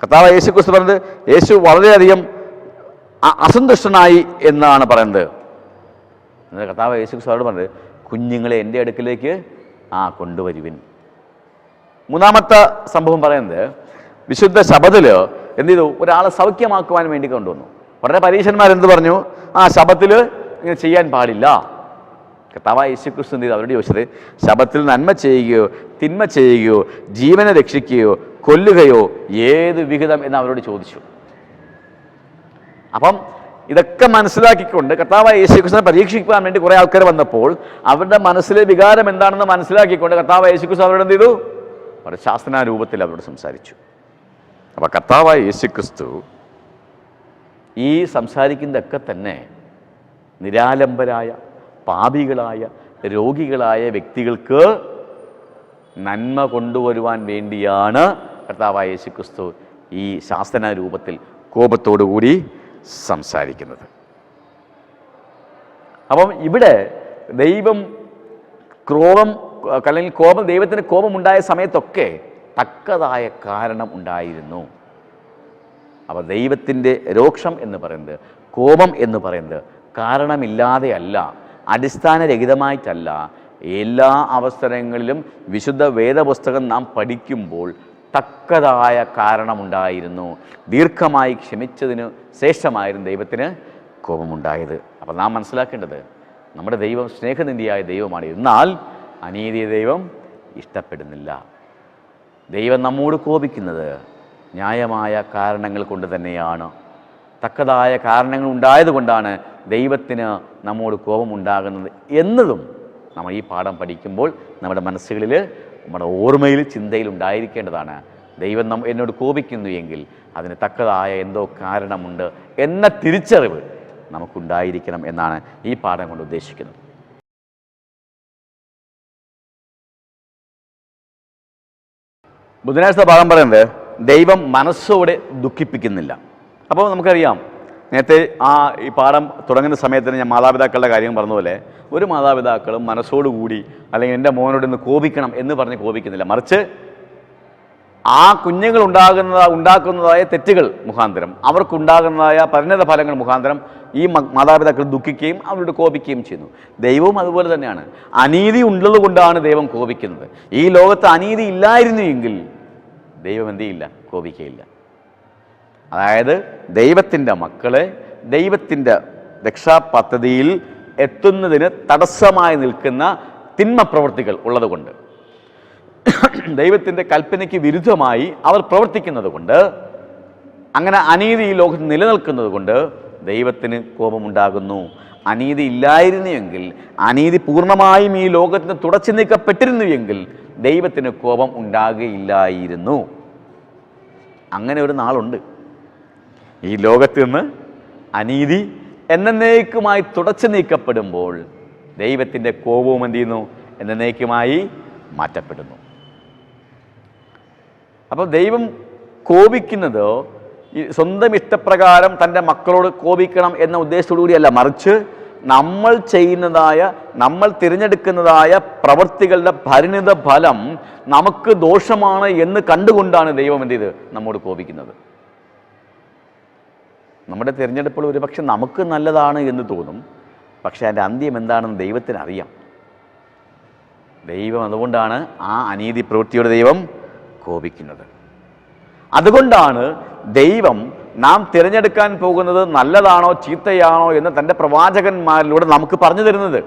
കർത്താവായ യേശുക്രിസ്തു പറഞ്ഞത്, യേശു വളരെയധികം അസന്തുഷ്ടനായി എന്നാണ് പറയുന്നത്. കർത്താവായ യേശുക്രിസ്തു അവരോട് പറഞ്ഞത്, കുഞ്ഞുങ്ങളെ എൻ്റെ അടുക്കിലേക്ക് കൊണ്ടുവരുവിൻ. മൂന്നാമത്തെ സംഭവം പറയുന്നത്, വിശുദ്ധ ശബത്തിൽ എന്ത് ചെയ്തു? ഒരാളെ സൗഖ്യമാക്കുവാൻ വേണ്ടി കൊണ്ടുവന്നു. വളരെ പരീക്ഷന്മാരെന്ത് പറഞ്ഞു? ശബത്തിൽ ഇങ്ങനെ ചെയ്യാൻ പാടില്ല. കർത്താവായ യേശുക്രിസ്തു എന്ത് ചെയ്തു? അവരോട് ചോദിച്ചത്, ശബത്തിൽ നന്മ ചെയ്യുകയോ തിന്മ ചെയ്യുകയോ ജീവനെ രക്ഷിക്കുകയോ കൊല്ലുകയോ ഏത് വിഹിതം എന്ന് അവരോട് ചോദിച്ചു. അപ്പം ഇതൊക്കെ മനസ്സിലാക്കിക്കൊണ്ട് കർത്താവായ യേശുക്രിസ്തുവിനെ പരീക്ഷിക്കാൻ വേണ്ടി കുറേ ആൾക്കാർ വന്നപ്പോൾ അവരുടെ മനസ്സിലെ വികാരം എന്താണെന്ന് മനസ്സിലാക്കിക്കൊണ്ട് കർത്താവായ യേശുക്രിസ്തു അവരോട് എന്ത് ചെയ്തു? വളരെ ശാസ്ത്രാരൂപത്തിൽ അവരോട് സംസാരിച്ചു. അപ്പോൾ കർത്താവായ യേശുക്രിസ്തു ഈ സംസാരിക്കുന്നതൊക്കെ തന്നെ നിരാലംബരായ പാപികളായ രോഗികളായ വ്യക്തികൾക്ക് നന്മ കൊണ്ടുവരുവാൻ വേണ്ടിയാണ് കർത്താവായ യേശുക്രിസ്തു ഈ ശാസ്ത്രാരൂപത്തിൽ കോപത്തോടുകൂടി സംസാരിക്കുന്നത്. അപ്പം ഇവിടെ ദൈവം ദൈവത്തിന് കോപമുണ്ടായ സമയത്തൊക്കെ തക്കതായ കാരണം ഉണ്ടായിരുന്നു. അപ്പോൾ ദൈവത്തിൻ്റെ രോക്ഷം എന്ന് പറയുന്നത്, കോപം എന്ന് പറയുന്നത് കാരണമില്ലാതെയല്ല, അടിസ്ഥാനരഹിതമായിട്ടല്ല. എല്ലാ അവസരങ്ങളിലും വിശുദ്ധ വേദപുസ്തകം നാം പഠിക്കുമ്പോൾ തക്കതായ കാരണമുണ്ടായിരുന്നു. ദീർഘമായി ക്ഷമിച്ചതിന് ശേഷമായിരുന്നു ദൈവത്തിന് കോപമുണ്ടായത്. അപ്പോൾ നാം മനസ്സിലാക്കേണ്ടത്, നമ്മുടെ ദൈവം സ്നേഹനിധിയായ ദൈവമാണ്. എന്നാൽ അനീതിയെ ദൈവം ഇഷ്ടപ്പെടുന്നില്ല. ദൈവം നമ്മോട് കോപിക്കുന്നത് ന്യായമായ കാരണങ്ങൾ കൊണ്ട് തന്നെയാണ്. തക്കതായ കാരണങ്ങൾ ഉണ്ടായതുകൊണ്ടാണ് ദൈവത്തിന് നമ്മോട് കോപമുണ്ടാകുന്നത് എന്നതും നമ്മൾ ഈ പാഠം പഠിക്കുമ്പോൾ നമ്മുടെ മനസ്സുകളിൽ, നമ്മുടെ ഓർമ്മയിൽ, ചിന്തയിൽ ഉണ്ടായിരിക്കേണ്ടതാണ്. ദൈവം എന്നോട് കോപിക്കുന്നു എങ്കിൽ അതിന് തക്കതായ എന്തോ കാരണമുണ്ട് എന്ന തിരിച്ചറിവ് നമുക്കുണ്ടായിരിക്കണം എന്നാണ് ഈ പാഠം കൊണ്ട് ഉദ്ദേശിക്കുന്നത്. ബുധനാഴ്ച പാഠം പറയുന്നത് ദൈവം മനസ്സോടെ ദുഃഖിപ്പിക്കുന്നില്ല. അപ്പോൾ നമുക്കറിയാം, നേരത്തെ ഈ പാഠം തുടങ്ങുന്ന സമയത്ത് ഞാൻ മാതാപിതാക്കളുടെ കാര്യം പറഞ്ഞതുപോലെ, ഒരു മാതാപിതാക്കളും മനസ്സോടുകൂടി അല്ലെങ്കിൽ എൻ്റെ മോനോട് ഇന്ന് കോപിക്കണം എന്ന് പറഞ്ഞ് കോപിക്കുന്നില്ല. മറിച്ച് ആ കുഞ്ഞുങ്ങൾ ഉണ്ടാക്കുന്നതായ തെറ്റുകൾ മുഖാന്തരം, അവർക്കുണ്ടാകുന്നതായ പരിണത ഫലങ്ങൾ മുഖാന്തരം ഈ മാതാപിതാക്കൾ ദുഃഖിക്കുകയും അവരോട് കോപിക്കുകയും ചെയ്യുന്നു. ദൈവവും അതുപോലെ തന്നെയാണ്. അനീതി ഉള്ളത് കൊണ്ടാണ് ദൈവം കോപിക്കുന്നത്. ഈ ലോകത്ത് അനീതി ഇല്ലായിരുന്നു എങ്കിൽ ദൈവം എന്ത് ചെയ്യില്ല? കോപിക്കുകയില്ല. അതായത് ദൈവത്തിൻ്റെ മക്കളെ ദൈവത്തിൻ്റെ രക്ഷാപദ്ധതിയിൽ എത്തുന്നതിന് തടസ്സമായി നിൽക്കുന്ന തിന്മ പ്രവൃത്തികൾ ഉള്ളതുകൊണ്ട്, ദൈവത്തിൻ്റെ കൽപ്പനയ്ക്ക് വിരുദ്ധമായി അവർ പ്രവർത്തിക്കുന്നത് കൊണ്ട്, അങ്ങനെ അനീതി ഈ ലോകത്ത് നിലനിൽക്കുന്നത് കൊണ്ട് ദൈവത്തിന് കോപമുണ്ടാകുന്നു. അനീതി ഇല്ലായിരുന്നുവെങ്കിൽ, അനീതി പൂർണ്ണമായും ഈ ലോകത്തിന് തുടച്ചു നീക്കപ്പെട്ടിരുന്നുവെങ്കിൽ ദൈവത്തിന് കോപം ഉണ്ടാകുകയില്ലായിരുന്നു. അങ്ങനെ ഒരു നാളുണ്ട്. ഈ ലോകത്ത് നിന്ന് അനീതി എന്നേക്കുമായി തുടച്ചു നീക്കപ്പെടുമ്പോൾ ദൈവത്തിൻ്റെ കോപവും എന്ത് ചെയ്യുന്നു? എന്നേക്കുമായി മാറ്റപ്പെടുന്നു. അപ്പോൾ ദൈവം കോപിക്കുന്നത് ഈ സ്വന്തം ഇഷ്ടപ്രകാരം തൻ്റെ മക്കളോട് കോപിക്കണം എന്ന ഉദ്ദേശത്തോടു കൂടിയല്ല, മറിച്ച് നമ്മൾ ചെയ്യുന്നതായ, നമ്മൾ തിരഞ്ഞെടുക്കുന്നതായ പ്രവൃത്തികളുടെ പരിണിത ഫലം നമുക്ക് ദോഷമാണ് എന്ന് കണ്ടുകൊണ്ടാണ് ദൈവം എന്ത് ചെയ്ത് നമ്മോട് കോപിക്കുന്നത്. നമ്മുടെ തിരഞ്ഞെടുപ്പുകൾ ഒരുപക്ഷെ നമുക്ക് നല്ലതാണ് എന്ന് തോന്നും, പക്ഷേ അതിൻ്റെ അന്ത്യം എന്താണെന്ന് ദൈവത്തിന് അറിയാം. ദൈവം അതുകൊണ്ടാണ് ആ അനീതി പ്രവൃത്തിയോട് ദൈവം കോപിക്കുന്നത്. അതുകൊണ്ടാണ് ദൈവം നാം തിരഞ്ഞെടുക്കാൻ പോകുന്നത് നല്ലതാണോ ചീത്തയാണോ എന്ന് തൻ്റെ പ്രവാചകന്മാരിലൂടെ നമുക്ക് പറഞ്ഞു തരുന്നത്.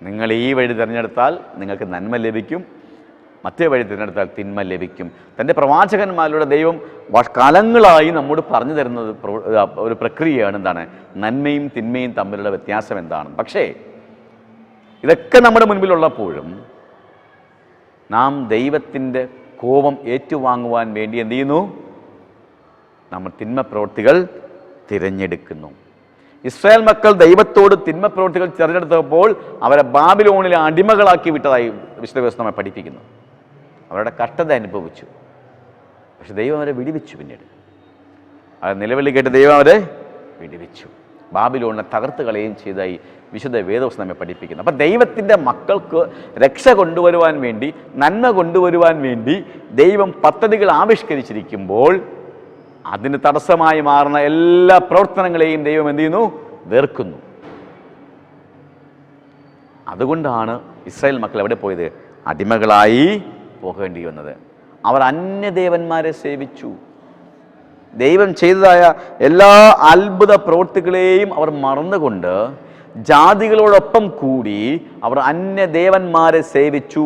നിങ്ങൾ ഈ വഴി തിരഞ്ഞെടുത്താൽ നിങ്ങൾക്ക് നന്മ ലഭിക്കും, മറ്റേ വഴി തിരഞ്ഞെടുത്താൽ തിന്മ ലഭിക്കും. തൻ്റെ പ്രവാചകന്മാരിലൂടെ ദൈവം കാലങ്ങളായി നമ്മോട് പറഞ്ഞു തരുന്നത് ഒരു പ്രക്രിയയാണ്. എന്താണ്? നന്മയും തിന്മയും തമ്മിലുള്ള വ്യത്യാസം എന്താണ്. പക്ഷേ ഇതൊക്കെ നമ്മുടെ മുൻപിലുള്ളപ്പോഴും നാം ദൈവത്തിൻ്റെ കോപം ഏറ്റുവാങ്ങുവാൻ വേണ്ടി എന്ത് ചെയ്യുന്നു? നമ്മൾ തിന്മ പ്രവൃത്തികൾ തിരഞ്ഞെടുക്കുന്നു. ഇസ്രായേൽ മക്കൾ ദൈവത്തോട് തിന്മ പ്രവൃത്തികൾ തിരഞ്ഞെടുത്തപ്പോൾ അവരെ ബാബിലോണിലെ അടിമകളാക്കി വിട്ടതായി വിശുദ്ധ വേദം നമ്മെ പഠിപ്പിക്കുന്നു. അവരുടെ കഷ്ടത അനുഭവിച്ചു. പക്ഷെ ദൈവം അവരെ വിടുവിച്ചു. പിന്നീട് അത് നിലവിളി കേട്ട് ദൈവം അവരെ വിടുവിച്ചു. ബാബിലോണിനെ തകർത്ത് കളയുകയും ചെയ്തതായി വിശുദ്ധ വേദവസ്തു നമ്മെ പഠിപ്പിക്കുന്നു. അപ്പം ദൈവത്തിൻ്റെ മക്കൾക്ക് രക്ഷ കൊണ്ടുവരുവാൻ വേണ്ടി, നന്മ കൊണ്ടുവരുവാൻ വേണ്ടി ദൈവം പദ്ധതികൾ ആവിഷ്കരിച്ചിരിക്കുമ്പോൾ അതിന് തടസ്സമായി മാറുന്ന എല്ലാ പ്രവർത്തനങ്ങളെയും ദൈവം എന്ത് ചെയ്യുന്നു? വെറുക്കുന്നു. അതുകൊണ്ടാണ് ഇസ്രായേൽ മക്കൾ എവിടെ പോയത്? അടിമകളായി പോകേണ്ടി വന്നത്. അവർ അന്യദേവന്മാരെ സേവിച്ചു. ദൈവം ചെയ്തതായ എല്ലാ അത്ഭുത പ്രവൃത്തികളെയും അവർ മറന്നുകൊണ്ട് ജാതികളോടൊപ്പം കൂടി അവർ അന്യദേവന്മാരെ സേവിച്ചു.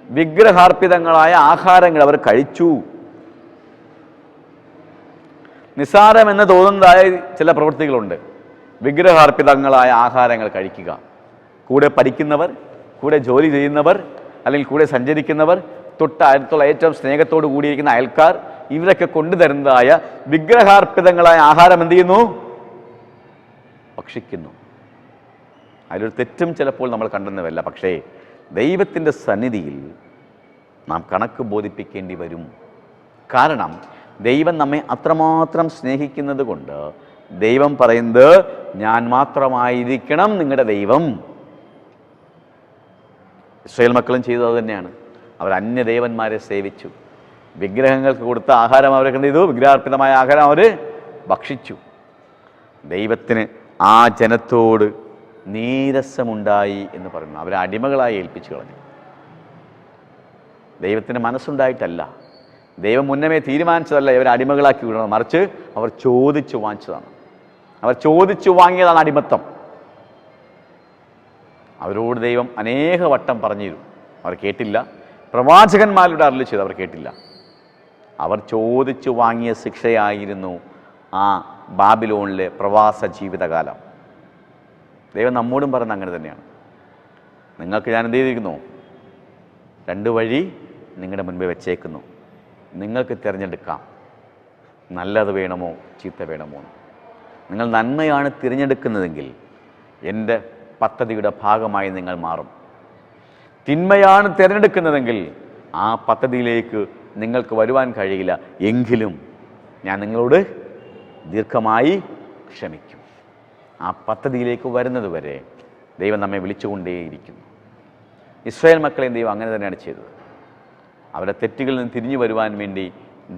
വിഗ്രഹാർപ്പിതങ്ങളായ ആഹാരങ്ങൾ അവർ കഴിച്ചു. നിസ്സാരമെന്ന് തോന്നുന്നതായ ചില പ്രവൃത്തികളുണ്ട്. വിഗ്രഹാർപ്പിതങ്ങളായ ആഹാരങ്ങൾ കഴിക്കുക, കൂടെ പഠിക്കുന്നവർ, കൂടെ ജോലി ചെയ്യുന്നവർ, അല്ലെങ്കിൽ കൂടെ സഞ്ചരിക്കുന്നവർ, അടുത്തുള്ള ഏറ്റവും സ്നേഹത്തോടു കൂടിയിരിക്കുന്ന അയൽക്കാർ, ഇവരൊക്കെ കൊണ്ടുതരുന്നതായ വിഗ്രഹാർപ്പിതങ്ങളായ ആഹാരം എന്ത് ചെയ്യുന്നു? ഭക്ഷിക്കുന്നു. അതിലൊരു തെറ്റും ചിലപ്പോൾ നമ്മൾ കണ്ടെന്നുവല്ല. പക്ഷേ ദൈവത്തിൻ്റെ സന്നിധിയിൽ നാം കണക്ക് ബോധിപ്പിക്കേണ്ടി വരും. കാരണം ദൈവം നമ്മെ അത്രമാത്രം സ്നേഹിക്കുന്നത് കൊണ്ട് ദൈവം പറയുന്നത്, ഞാൻ മാത്രമായിരിക്കണം നിങ്ങളുടെ ദൈവം. ഇസ്രായേൽ മക്കളും ചെയ്തത് തന്നെയാണ്. അവർ അന്യദേവന്മാരെ സേവിച്ചു. വിഗ്രഹങ്ങൾക്ക് കൊടുത്ത ആഹാരം അവരൊക്കെ എന്ത് ചെയ്തു? വിഗ്രഹാർപ്പിതമായ ആഹാരം അവർ ഭക്ഷിച്ചു. ദൈവത്തിന് ആ ജനത്തോട് നീരസമുണ്ടായി എന്ന് പറയുന്നു. അവരെ അടിമകളായി ഏൽപ്പിച്ചു കളഞ്ഞു. ദൈവത്തിന് മനസ്സുണ്ടായിട്ടല്ല, ദൈവം മുന്നമേ തീരുമാനിച്ചതല്ല ഇവരെ അടിമകളാക്കി വിടണം. മറിച്ച് അവർ ചോദിച്ചു വാങ്ങിച്ചതാണ്. അവർ ചോദിച്ചു വാങ്ങിയതാണ് അടിമത്തം. അവരോട് ദൈവം അനേക വട്ടം പറഞ്ഞിരുന്നു, അവർ കേട്ടില്ല. പ്രവാചകന്മാരുടെ അരുളി ചെയ്ത് അവർ കേട്ടില്ല. അവർ ചോദിച്ചു വാങ്ങിയ ശിക്ഷയായിരുന്നു ആ ബാബിലോണിലെ പ്രവാസ ജീവിതകാലം. ദൈവം നമ്മോടും പറയുന്നത് അങ്ങനെ തന്നെയാണ്. നിങ്ങൾക്ക് ഞാൻ എന്ത് ചെയ്തിരിക്കുന്നു? 2 വഴി നിങ്ങളുടെ മുൻപേ വെച്ചേക്കുന്നു. നിങ്ങൾക്ക് തിരഞ്ഞെടുക്കാം, നല്ലത് വേണമോ ചീത്ത വേണമോ. നിങ്ങൾ നന്മയാണ് തിരഞ്ഞെടുക്കുന്നതെങ്കിൽ എൻ്റെ പദ്ധതിയുടെ ഭാഗമായി നിങ്ങൾ മാറും. തിന്മയാണ് തിരഞ്ഞെടുക്കുന്നതെങ്കിൽ ആ പദ്ധതിയിലേക്ക് നിങ്ങൾക്ക് വരുവാൻ കഴിയില്ല. എങ്കിലും ഞാൻ നിങ്ങളോട് ദീർഘമായി ക്ഷമിക്കും. ആ പദ്ധതിയിലേക്ക് വരുന്നത് വരെ ദൈവം നമ്മെ വിളിച്ചുകൊണ്ടേയിരിക്കുന്നു. ഇസ്രായേൽ മക്കളെയും ദൈവം അങ്ങനെ തന്നെയാണ് ചെയ്തത്. അവരുടെ തെറ്റുകളിൽ നിന്ന് തിരിഞ്ഞു വരുവാൻ വേണ്ടി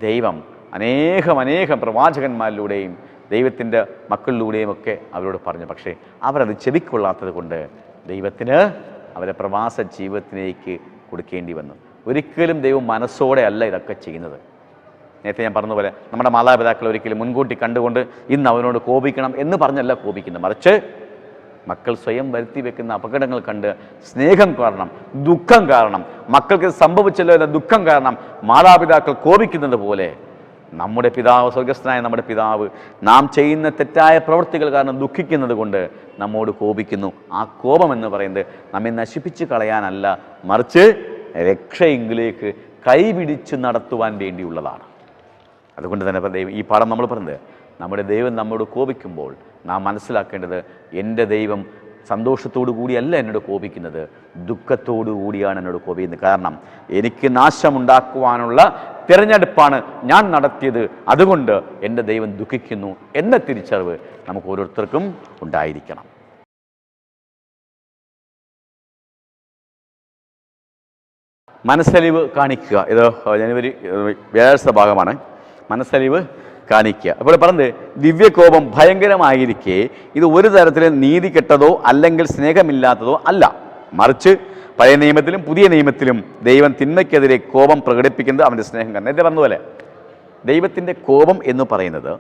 ദൈവം അനേകം പ്രവാചകന്മാരിലൂടെയും ദൈവത്തിൻ്റെ മക്കളിലൂടെയും ഒക്കെ അവരോട് പറഞ്ഞു. പക്ഷേ അവരത് ചെവിക്കൊള്ളാത്തത് കൊണ്ട് ദൈവത്തിന് അവരെ പ്രവാസ ജീവിതത്തിലേക്ക് കൊടുക്കേണ്ടി വന്നു. ഒരിക്കലും ദൈവം മനസ്സോടെ അല്ല ഇതൊക്കെ ചെയ്യുന്നത്. നേരത്തെ ഞാൻ പറഞ്ഞതുപോലെ നമ്മുടെ മാതാപിതാക്കൾ ഒരിക്കലും മുൻകൂട്ടി കണ്ടുകൊണ്ട് ഇന്ന് അവനോട് കോപിക്കണം എന്ന് പറഞ്ഞല്ല കോപിക്കുന്നത്. മറിച്ച് മക്കൾ സ്വയം വരുത്തി വെക്കുന്ന അപകടങ്ങൾ കണ്ട് സ്നേഹം കാരണം, ദുഃഖം കാരണം, മക്കൾക്ക് സംഭവിച്ചല്ലോ എന്ന ദുഃഖം കാരണം മാതാപിതാക്കൾ കോപിക്കുന്നത് പോലെ നമ്മുടെ പിതാവ്, സ്വർഗസ്ഥനായ നമ്മുടെ പിതാവ്, നാം ചെയ്യുന്ന തെറ്റായ പ്രവൃത്തികൾ കാരണം ദുഃഖിക്കുന്നത് കൊണ്ട് നമ്മോട് കോപിക്കുന്നു. ആ കോപം എന്ന് പറയുന്നത് നമ്മെ നശിപ്പിച്ച് കളയാനല്ല, മറിച്ച് രക്ഷയെങ്കിലേക്ക് കൈപിടിച്ച് നടത്തുവാൻ വേണ്ടിയുള്ളതാണ്. അതുകൊണ്ട് തന്നെ ഈ പാഠം നമ്മൾ പറഞ്ഞത്, നമ്മുടെ ദൈവം നമ്മോട് കോപിക്കുമ്പോൾ നാം മനസ്സിലാക്കേണ്ടത്, എൻ്റെ ദൈവം സന്തോഷത്തോടു കൂടിയല്ല എന്നോട് കോപിക്കുന്നത്, ദുഃഖത്തോടു കൂടിയാണ് എന്നോട് കോപിക്കുന്നത്. കാരണം എനിക്ക് നാശമുണ്ടാക്കുവാനുള്ള തിരഞ്ഞെടുപ്പാണ് ഞാൻ നടത്തിയത്. അതുകൊണ്ട് എൻ്റെ ദൈവം ദുഃഖിക്കുന്നു എന്ന തിരിച്ചറിവ് നമുക്ക് ഓരോരുത്തർക്കും ഉണ്ടായിരിക്കണം. മനസ്സലിവ് കാണിക്കുക. ഇത് ജനുവരി വ്യാഴാഴ്ച ഭാഗമാണ്. മനസ്സലിവ് കാണിക്കുക. അപ്പോൾ പറഞ്ഞത്, ദിവ്യകോപം ഭയങ്കരമായിരിക്കെ ഇത് ഒരു തരത്തിലും നീതി കെട്ടതോ അല്ലെങ്കിൽ സ്നേഹമില്ലാത്തതോ അല്ല, മറിച്ച് പഴയ നിയമത്തിലും പുതിയ നിയമത്തിലും ദൈവം തിന്മയ്ക്കെതിരെ കോപം പ്രകടിപ്പിക്കുന്നത് അവൻ്റെ സ്നേഹം കാരണം. നേരത്തെ പറഞ്ഞതുപോലെ ദൈവത്തിൻ്റെ കോപം എന്ന് പറയുന്നത്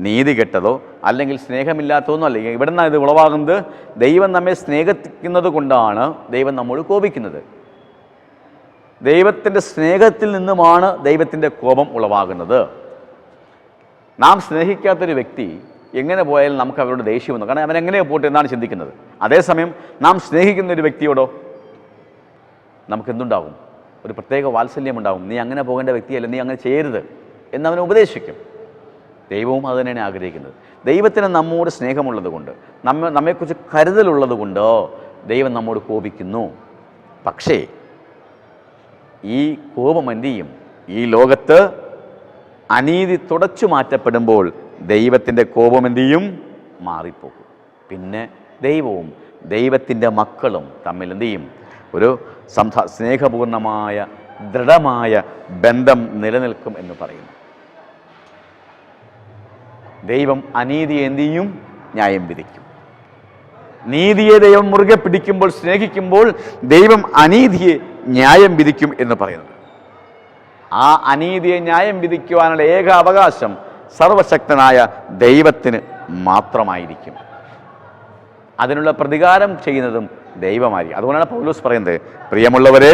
നീതി കെട്ടതോ അല്ലെങ്കിൽ സ്നേഹമില്ലാത്തതൊന്നും അല്ല. ഇവിടെ നിന്നാണ് ഇത് ഉളവാകുന്നത്. ദൈവം നമ്മെ സ്നേഹിക്കുന്നത് കൊണ്ടാണ് ദൈവം നമ്മോട് കോപിക്കുന്നത്. ദൈവത്തിൻ്റെ സ്നേഹത്തിൽ നിന്നുമാണ് ദൈവത്തിൻ്റെ കോപം ഉളവാകുന്നത്. നാം സ്നേഹിക്കാത്തൊരു വ്യക്തി എങ്ങനെ പോയാലും നമുക്ക് അവരോട് ദേഷ്യം വന്നു, കാരണം അവനെങ്ങനെയോ പോട്ടെ എന്നാണ് ചിന്തിക്കുന്നത്. അതേസമയം നാം സ്നേഹിക്കുന്ന ഒരു വ്യക്തിയോടോ നമുക്കെന്തുണ്ടാവും? ഒരു പ്രത്യേക വാത്സല്യം ഉണ്ടാവും. നീ അങ്ങനെ പോകേണ്ട വ്യക്തിയല്ല, നീ അങ്ങനെ ചെയ്യരുത് എന്നവനെ ഉപദേശിക്കും. ദൈവവും അത് തന്നെയാണ് ആഗ്രഹിക്കുന്നത്. ദൈവത്തിന് നമ്മോട് സ്നേഹമുള്ളത് കൊണ്ട്, നമ്മെക്കുറിച്ച് കരുതലുള്ളത് കൊണ്ട് ദൈവം നമ്മോട് കോപിക്കുന്നു. പക്ഷേ ഈ കോപം എന്ത് ചെയ്യും? ഈ ലോകത്ത് അനീതി തുടച്ചു മാറ്റപ്പെടുമ്പോൾ ദൈവത്തിൻ്റെ കോപം എന്ത് ചെയ്യും? മാറിപ്പോകും. പിന്നെ ദൈവവും ദൈവത്തിൻ്റെ മക്കളും തമ്മിൽ എന്ത് ചെയ്യും? ഒരു സ്നേഹപൂർണമായ ദൃഢമായ ബന്ധം നിലനിൽക്കും എന്ന് പറയുന്നു. ദൈവം അനീതിയെ എന്ത് ചെയ്യും? ന്യായം വിധിക്കും. നീതിയെ ദൈവം മുറുകെ പിടിക്കുമ്പോൾ, സ്നേഹിക്കുമ്പോൾ ദൈവം അനീതിയെ ന്യായം വിധിക്കും എന്ന് പറയുന്നത്. ആ അനീതിയെ ന്യായം വിധിക്കുവാനുള്ള ഏക അവകാശം സർവശക്തനായ ദൈവത്തിന് മാത്രമായിരിക്കും. അതിനുള്ള പ്രതികാരം ചെയ്യുന്നതും ദൈവമായിരിക്കും. അതുകൊണ്ടാണ് പൗലോസ് പറയുന്നത്, പ്രിയമുള്ളവരെ,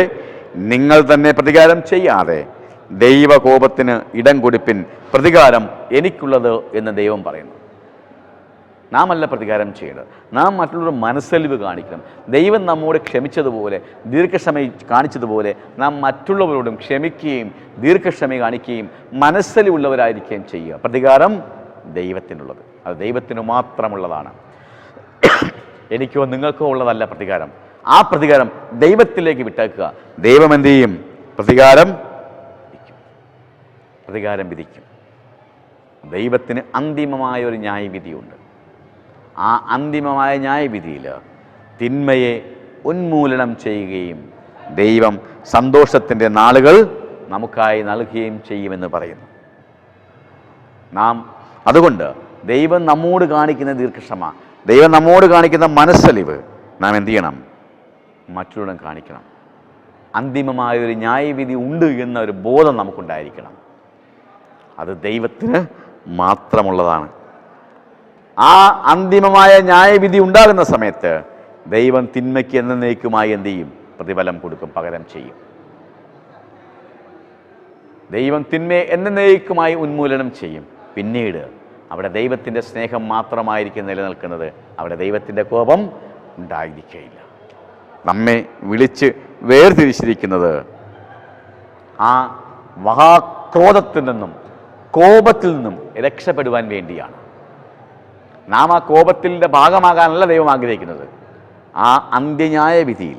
നിങ്ങൾ തന്നെ പ്രതികാരം ചെയ്യാതെ ദൈവകോപത്തിന് ഇടം കൊടുപ്പിൻ, പ്രതികാരം എനിക്കുള്ളത് എന്ന് ദൈവം പറയുന്നു. നാം അല്ല പ്രതികാരം ചെയ്യേണ്ടത്, നാം മറ്റുള്ളവർ മനസ്സലിവ് കാണിക്കണം. ദൈവം നമ്മോട് ക്ഷമിച്ചതുപോലെ, ദീർഘക്ഷമ കാണിച്ചതുപോലെ നാം മറ്റുള്ളവരോടും ക്ഷമിക്കുകയും ദീർഘക്ഷമ കാണിക്കുകയും മനസ്സലിവുള്ളവരായിരിക്കുകയും ചെയ്യുക. പ്രതികാരം ദൈവത്തിനുള്ളത്, അത് ദൈവത്തിന് മാത്രമുള്ളതാണ്. എനിക്കോ നിങ്ങൾക്കോ ഉള്ളതല്ല പ്രതികാരം. ആ പ്രതികാരം ദൈവത്തിലേക്ക് വിട്ടേക്കുക. ദൈവം എന്ത് ചെയ്യും? പ്രതികാരം വിധിക്കും. ദൈവത്തിന് അന്തിമമായ ഒരു ന്യായവിധിയുണ്ട്. ആ അന്തിമമായ ന്യായവിധിയിൽ തിന്മയെ ഉന്മൂലനം ചെയ്യുകയും ദൈവം സന്തോഷത്തിൻ്റെ നാളുകൾ നമുക്കായി നൽകുകയും ചെയ്യുമെന്ന് പറയുന്നു. അതുകൊണ്ട് ദൈവം നമ്മോട് കാണിക്കുന്ന ദീർഘക്ഷമ, ദൈവം നമ്മോട് കാണിക്കുന്ന മനസ്സലിവ് നാം എന്ത് ചെയ്യണം? മറ്റുള്ളവരും കാണിക്കണം. അന്തിമമായൊരു ന്യായവിധി ഉണ്ട് എന്നൊരു ബോധം നമുക്കുണ്ടായിരിക്കണം. അത് ദൈവത്തിന് മാത്രമുള്ളതാണ്. ആ അന്തിമമായ ന്യായവിധി ഉണ്ടാകുന്ന സമയത്ത് ദൈവം തിന്മയ്ക്ക് എന്നേക്കുമായി എന്ത് ചെയ്യും? പ്രതിഫലം കൊടുക്കും, പകരം ചെയ്യും. ദൈവം തിന്മയെ എന്നേക്കുമായി ഉന്മൂലനം ചെയ്യും. പിന്നീട് അവിടെ ദൈവത്തിൻ്റെ സ്നേഹം മാത്രമായിരിക്കും നിലനിൽക്കുന്നത്. അവിടെ ദൈവത്തിൻ്റെ കോപം ഉണ്ടായിരിക്കുകയില്ല. നമ്മെ വിളിച്ച് വേർതിരിച്ചിരിക്കുന്നത് ആ മഹാക്രോധത്തിൽ നിന്നും കോപത്തിൽ നിന്നും രക്ഷപ്പെടുവാൻ വേണ്ടിയാണ്. നാം ആ കോപത്തിൻ്റെ ഭാഗമാകാനല്ല ദൈവം ആഗ്രഹിക്കുന്നത്. ആ അന്ത്യന്യായ വിധിയിൽ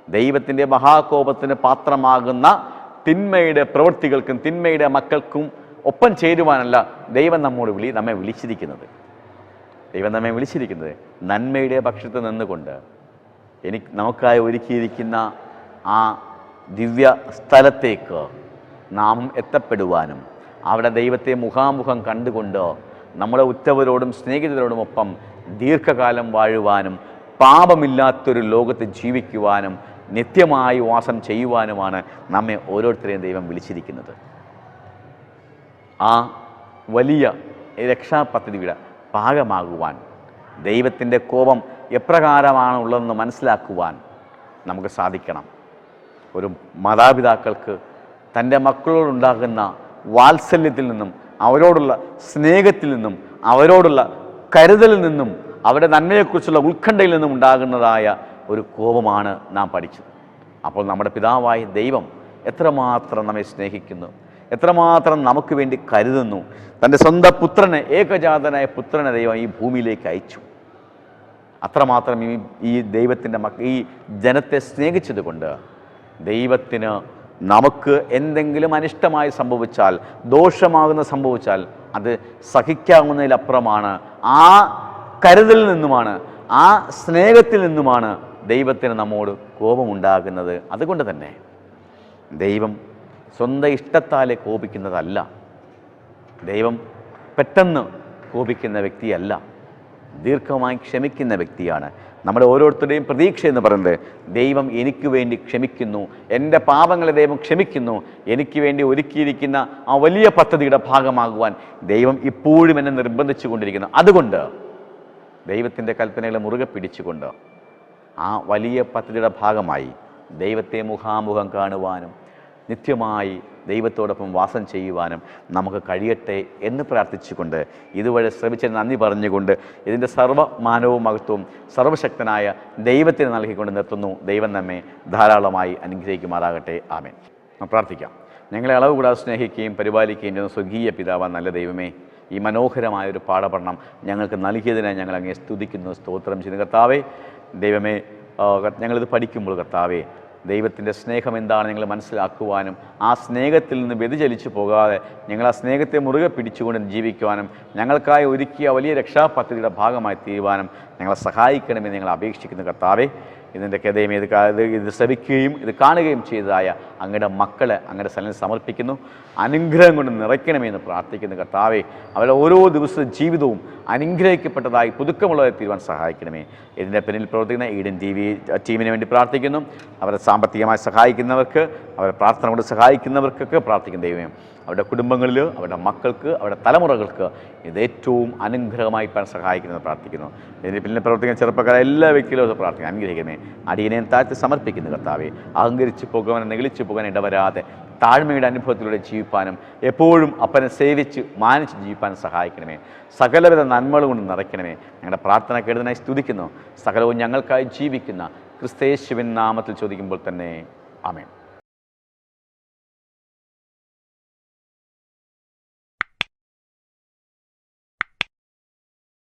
ദൈവത്തിൻ്റെ മഹാകോപത്തിന് പാത്രമാകുന്ന തിന്മയുടെ പ്രവൃത്തികൾക്കും തിന്മയുടെ മക്കൾക്കും ഒപ്പം ചേരുവാനല്ല ദൈവം നമ്മെ വിളിച്ചിരിക്കുന്നത്. ദൈവം നമ്മെ വിളിച്ചിരിക്കുന്നത് നന്മയുടെ പക്ഷത്ത് നിന്നുകൊണ്ട് നമുക്കായി ഒരുക്കിയിരിക്കുന്ന ആ ദിവ്യ സ്ഥലത്തേക്ക് നാം എത്തപ്പെടുവാനും അവിടെ ദൈവത്തെ മുഖാമുഖം കണ്ടുകൊണ്ട് നമ്മുടെ ഉറ്റവരോടും സ്നേഹിതരോടും ഒപ്പം ദീർഘകാലം വാഴുവാനും പാപമില്ലാത്തൊരു ലോകത്ത് ജീവിക്കുവാനും നിത്യമായി വാസം ചെയ്യുവാനുമാണ് നമ്മെ ഓരോരുത്തരെയും ദൈവം വിളിച്ചിരിക്കുന്നത്. ആ വലിയ രക്ഷാപദ്ധതിയുടെ ഭാഗമാകുവാൻ, ദൈവത്തിൻ്റെ കോപം എപ്രകാരമാണുള്ളതെന്ന് മനസ്സിലാക്കുവാൻ നമുക്ക് സാധിക്കണം. ഒരു മാതാപിതാക്കൾക്ക് തൻ്റെ മക്കളോടുണ്ടാകുന്ന വാത്സല്യത്തിൽ നിന്നും അവരോടുള്ള സ്നേഹത്തിൽ നിന്നും അവരോടുള്ള കരുതലിൽ നിന്നും അവരുടെ നന്മയെക്കുറിച്ചുള്ള ഉത്കണ്ഠയിൽ നിന്നും ഉണ്ടാകുന്നതായ ഒരു കോപമാണ് നാം പഠിച്ചത്. അപ്പോൾ നമ്മുടെ പിതാവായ ദൈവം എത്രമാത്രം നമ്മെ സ്നേഹിക്കുന്നു, എത്രമാത്രം നമുക്ക് വേണ്ടി കരുതുന്നു. തൻ്റെ സ്വന്തം പുത്രനെ, ഏകജാതനായ പുത്രനെ ദൈവം ഈ ഭൂമിയിലേക്ക് അയച്ചു. അത്രമാത്രം ഈ ദൈവത്തിൻ്റെ ഈ ജനത്തെ സ്നേഹിച്ചത് കൊണ്ട് ദൈവത്തിന് നമുക്ക് എന്തെങ്കിലും അനിഷ്ടമായി സംഭവിച്ചാൽ, ദോഷമാകുന്ന സംഭവിച്ചാൽ അത് സഹിക്കാവുന്നതിലപ്പുറമാണ്. ആ കരുതലിൽ നിന്നുമാണ്, ആ സ്നേഹത്തിൽ നിന്നുമാണ് ദൈവത്തിന് നമ്മോട് കോപമുണ്ടാകുന്നത്. അതുകൊണ്ട് തന്നെ ദൈവം സ്വന്തം ഇഷ്ടത്താലെ കോപിക്കുന്നതല്ല. ദൈവം പെട്ടെന്ന് കോപിക്കുന്ന വ്യക്തിയല്ല, ദീർഘമായി ക്ഷമിക്കുന്ന വ്യക്തിയാണ്. നമ്മുടെ ഓരോരുത്തരുടെയും പ്രതീക്ഷ എന്ന് പറയുന്നത് ദൈവം എനിക്ക് വേണ്ടി ക്ഷമിക്കുന്നു, എൻ്റെ പാപങ്ങളെ ദൈവം ക്ഷമിക്കുന്നു, എനിക്ക് വേണ്ടി ഒരുക്കിയിരിക്കുന്ന ആ വലിയ പദ്ധതിയുടെ ഭാഗമാകുവാൻ ദൈവം ഇപ്പോഴും എന്നെ നിർബന്ധിച്ചു കൊണ്ടിരിക്കുന്നു. അതുകൊണ്ട് ദൈവത്തിൻ്റെ കൽപ്പനകളെ മുറുകെ പിടിച്ചുകൊണ്ട് ആ വലിയ പദ്ധതിയുടെ ഭാഗമായി ദൈവത്തെ മുഖാമുഖം കാണുവാനും നിത്യമായി ദൈവത്തോടൊപ്പം വാസം ചെയ്യുവാനും നമുക്ക് കഴിയട്ടെ എന്ന് പ്രാർത്ഥിച്ചുകൊണ്ട് ഇതുവരെ ശ്രമിച്ച് നന്ദി പറഞ്ഞുകൊണ്ട് ഇതിൻ്റെ സർവ്വമാനവും മഹത്വവും സർവശക്തനായ ദൈവത്തിന് നൽകിക്കൊണ്ട് നിർത്തുന്നു. ദൈവം നമ്മെ ധാരാളമായി അനുഗ്രഹിക്കുമാറാകട്ടെ. ആമേൻ. പ്രാർത്ഥിക്കാം. ഞങ്ങളെ അളവ് കൂടാതെ സ്നേഹിക്കുകയും പരിപാലിക്കുകയും ചെയ്യുന്ന സ്വർഗീയ പിതാവാൻ നല്ല ദൈവമേ, ഈ മനോഹരമായൊരു പാഠപഠനം ഞങ്ങൾക്ക് നൽകിയതിനായി ഞങ്ങൾ അങ്ങേ സ്തുതിക്കുന്നു, സ്തോത്രം ചെയ്യുന്നു കർത്താവേ. ദൈവമേ, ഞങ്ങളിത് പഠിക്കുമ്പോൾ കർത്താവേ, ദൈവത്തിൻ്റെ സ്നേഹം എന്താണ് ഞങ്ങൾ മനസ്സിലാക്കുവാനും ആ സ്നേഹത്തിൽ നിന്ന് വ്യതിചലിച്ചു പോകാതെ ഞങ്ങൾ ആ സ്നേഹത്തെ മുറുകെ പിടിച്ചുകൊണ്ട് ജീവിക്കുവാനും ഞങ്ങൾക്കായി ഒരുക്കിയ വലിയ രക്ഷാപദ്ധതിയുടെ ഭാഗമായി തീരുവാനും ഞങ്ങളെ സഹായിക്കണമെന്ന് ഞങ്ങൾ അപേക്ഷിക്കുന്നു കർത്താവേ. ഇതിൻ്റെ കഥയും ഇത് ശ്രവിക്കുകയും ഇത് കാണുകയും ചെയ്തതായ അങ്ങയുടെ മക്കളെ അങ്ങയുടെ സ്ഥലം സമർപ്പിക്കുന്നു. അനുഗ്രഹം കൊണ്ട് നിറയ്ക്കണമെന്ന് പ്രാർത്ഥിക്കുന്നു കർത്താവേ. അവരുടെ ഓരോ ദിവസവും ജീവിതവും അനുഗ്രഹിക്കപ്പെട്ടതായി പുതുക്കമുള്ളതായി തീരുവാൻ സഹായിക്കണമേ. ഇതിൻ്റെ പിന്നിൽ പ്രവർത്തിക്കുന്ന ഈഡൻ TV ടീമിന് വേണ്ടി പ്രാർത്ഥിക്കുന്നു. അവരെ സാമ്പത്തികമായി സഹായിക്കുന്നവർക്ക്, അവരെ പ്രാർത്ഥന കൊണ്ട് സഹായിക്കുന്നവർക്കൊക്കെ പ്രാർത്ഥിക്കും ദൈവമേ. അവരുടെ കുടുംബങ്ങളിൽ, അവരുടെ മക്കൾക്ക്, അവരുടെ തലമുറകൾക്ക് ഇത് ഏറ്റവും അനുഗ്രഹമായി സഹായിക്കുന്നത് പ്രാർത്ഥിക്കുന്നു. ഇതിന് പിന്നിൽ പ്രവർത്തിക്കുന്ന ചെറുപ്പക്കാരെ എല്ലാ വ്യക്തികളും പ്രാർത്ഥിക്കുന്നു. അനുഗ്രഹിക്കണമേ. അടിയനെ താഴ്ത്തി സമർപ്പിക്കുന്നു കർത്താവേ. അഹങ്കരിച്ച് പോകാൻ, നെഗളിച്ചു പോകാൻ ഇടവരാതെ താഴ്മയുടെ അനുഭവത്തിലൂടെ ജീവിപ്പാനും എപ്പോഴും അപ്പനെ സേവിച്ച് മാനിച്ച് ജീവിപ്പാനും സഹായിക്കണമേ. സകലവിധ നന്മകൾ കൊണ്ട് നിറയ്ക്കണമേ. ഞങ്ങളുടെ പ്രാർത്ഥന കേട്ടതിനായി സ്തുതിക്കുന്നു. സകലവും ഞങ്ങൾക്കായി ജീവിക്കുന്ന ക്രിസ്തയേശുവിൻ നാമത്തിൽ ചോദിക്കുമ്പോൾ തന്നെ ആമേൻ.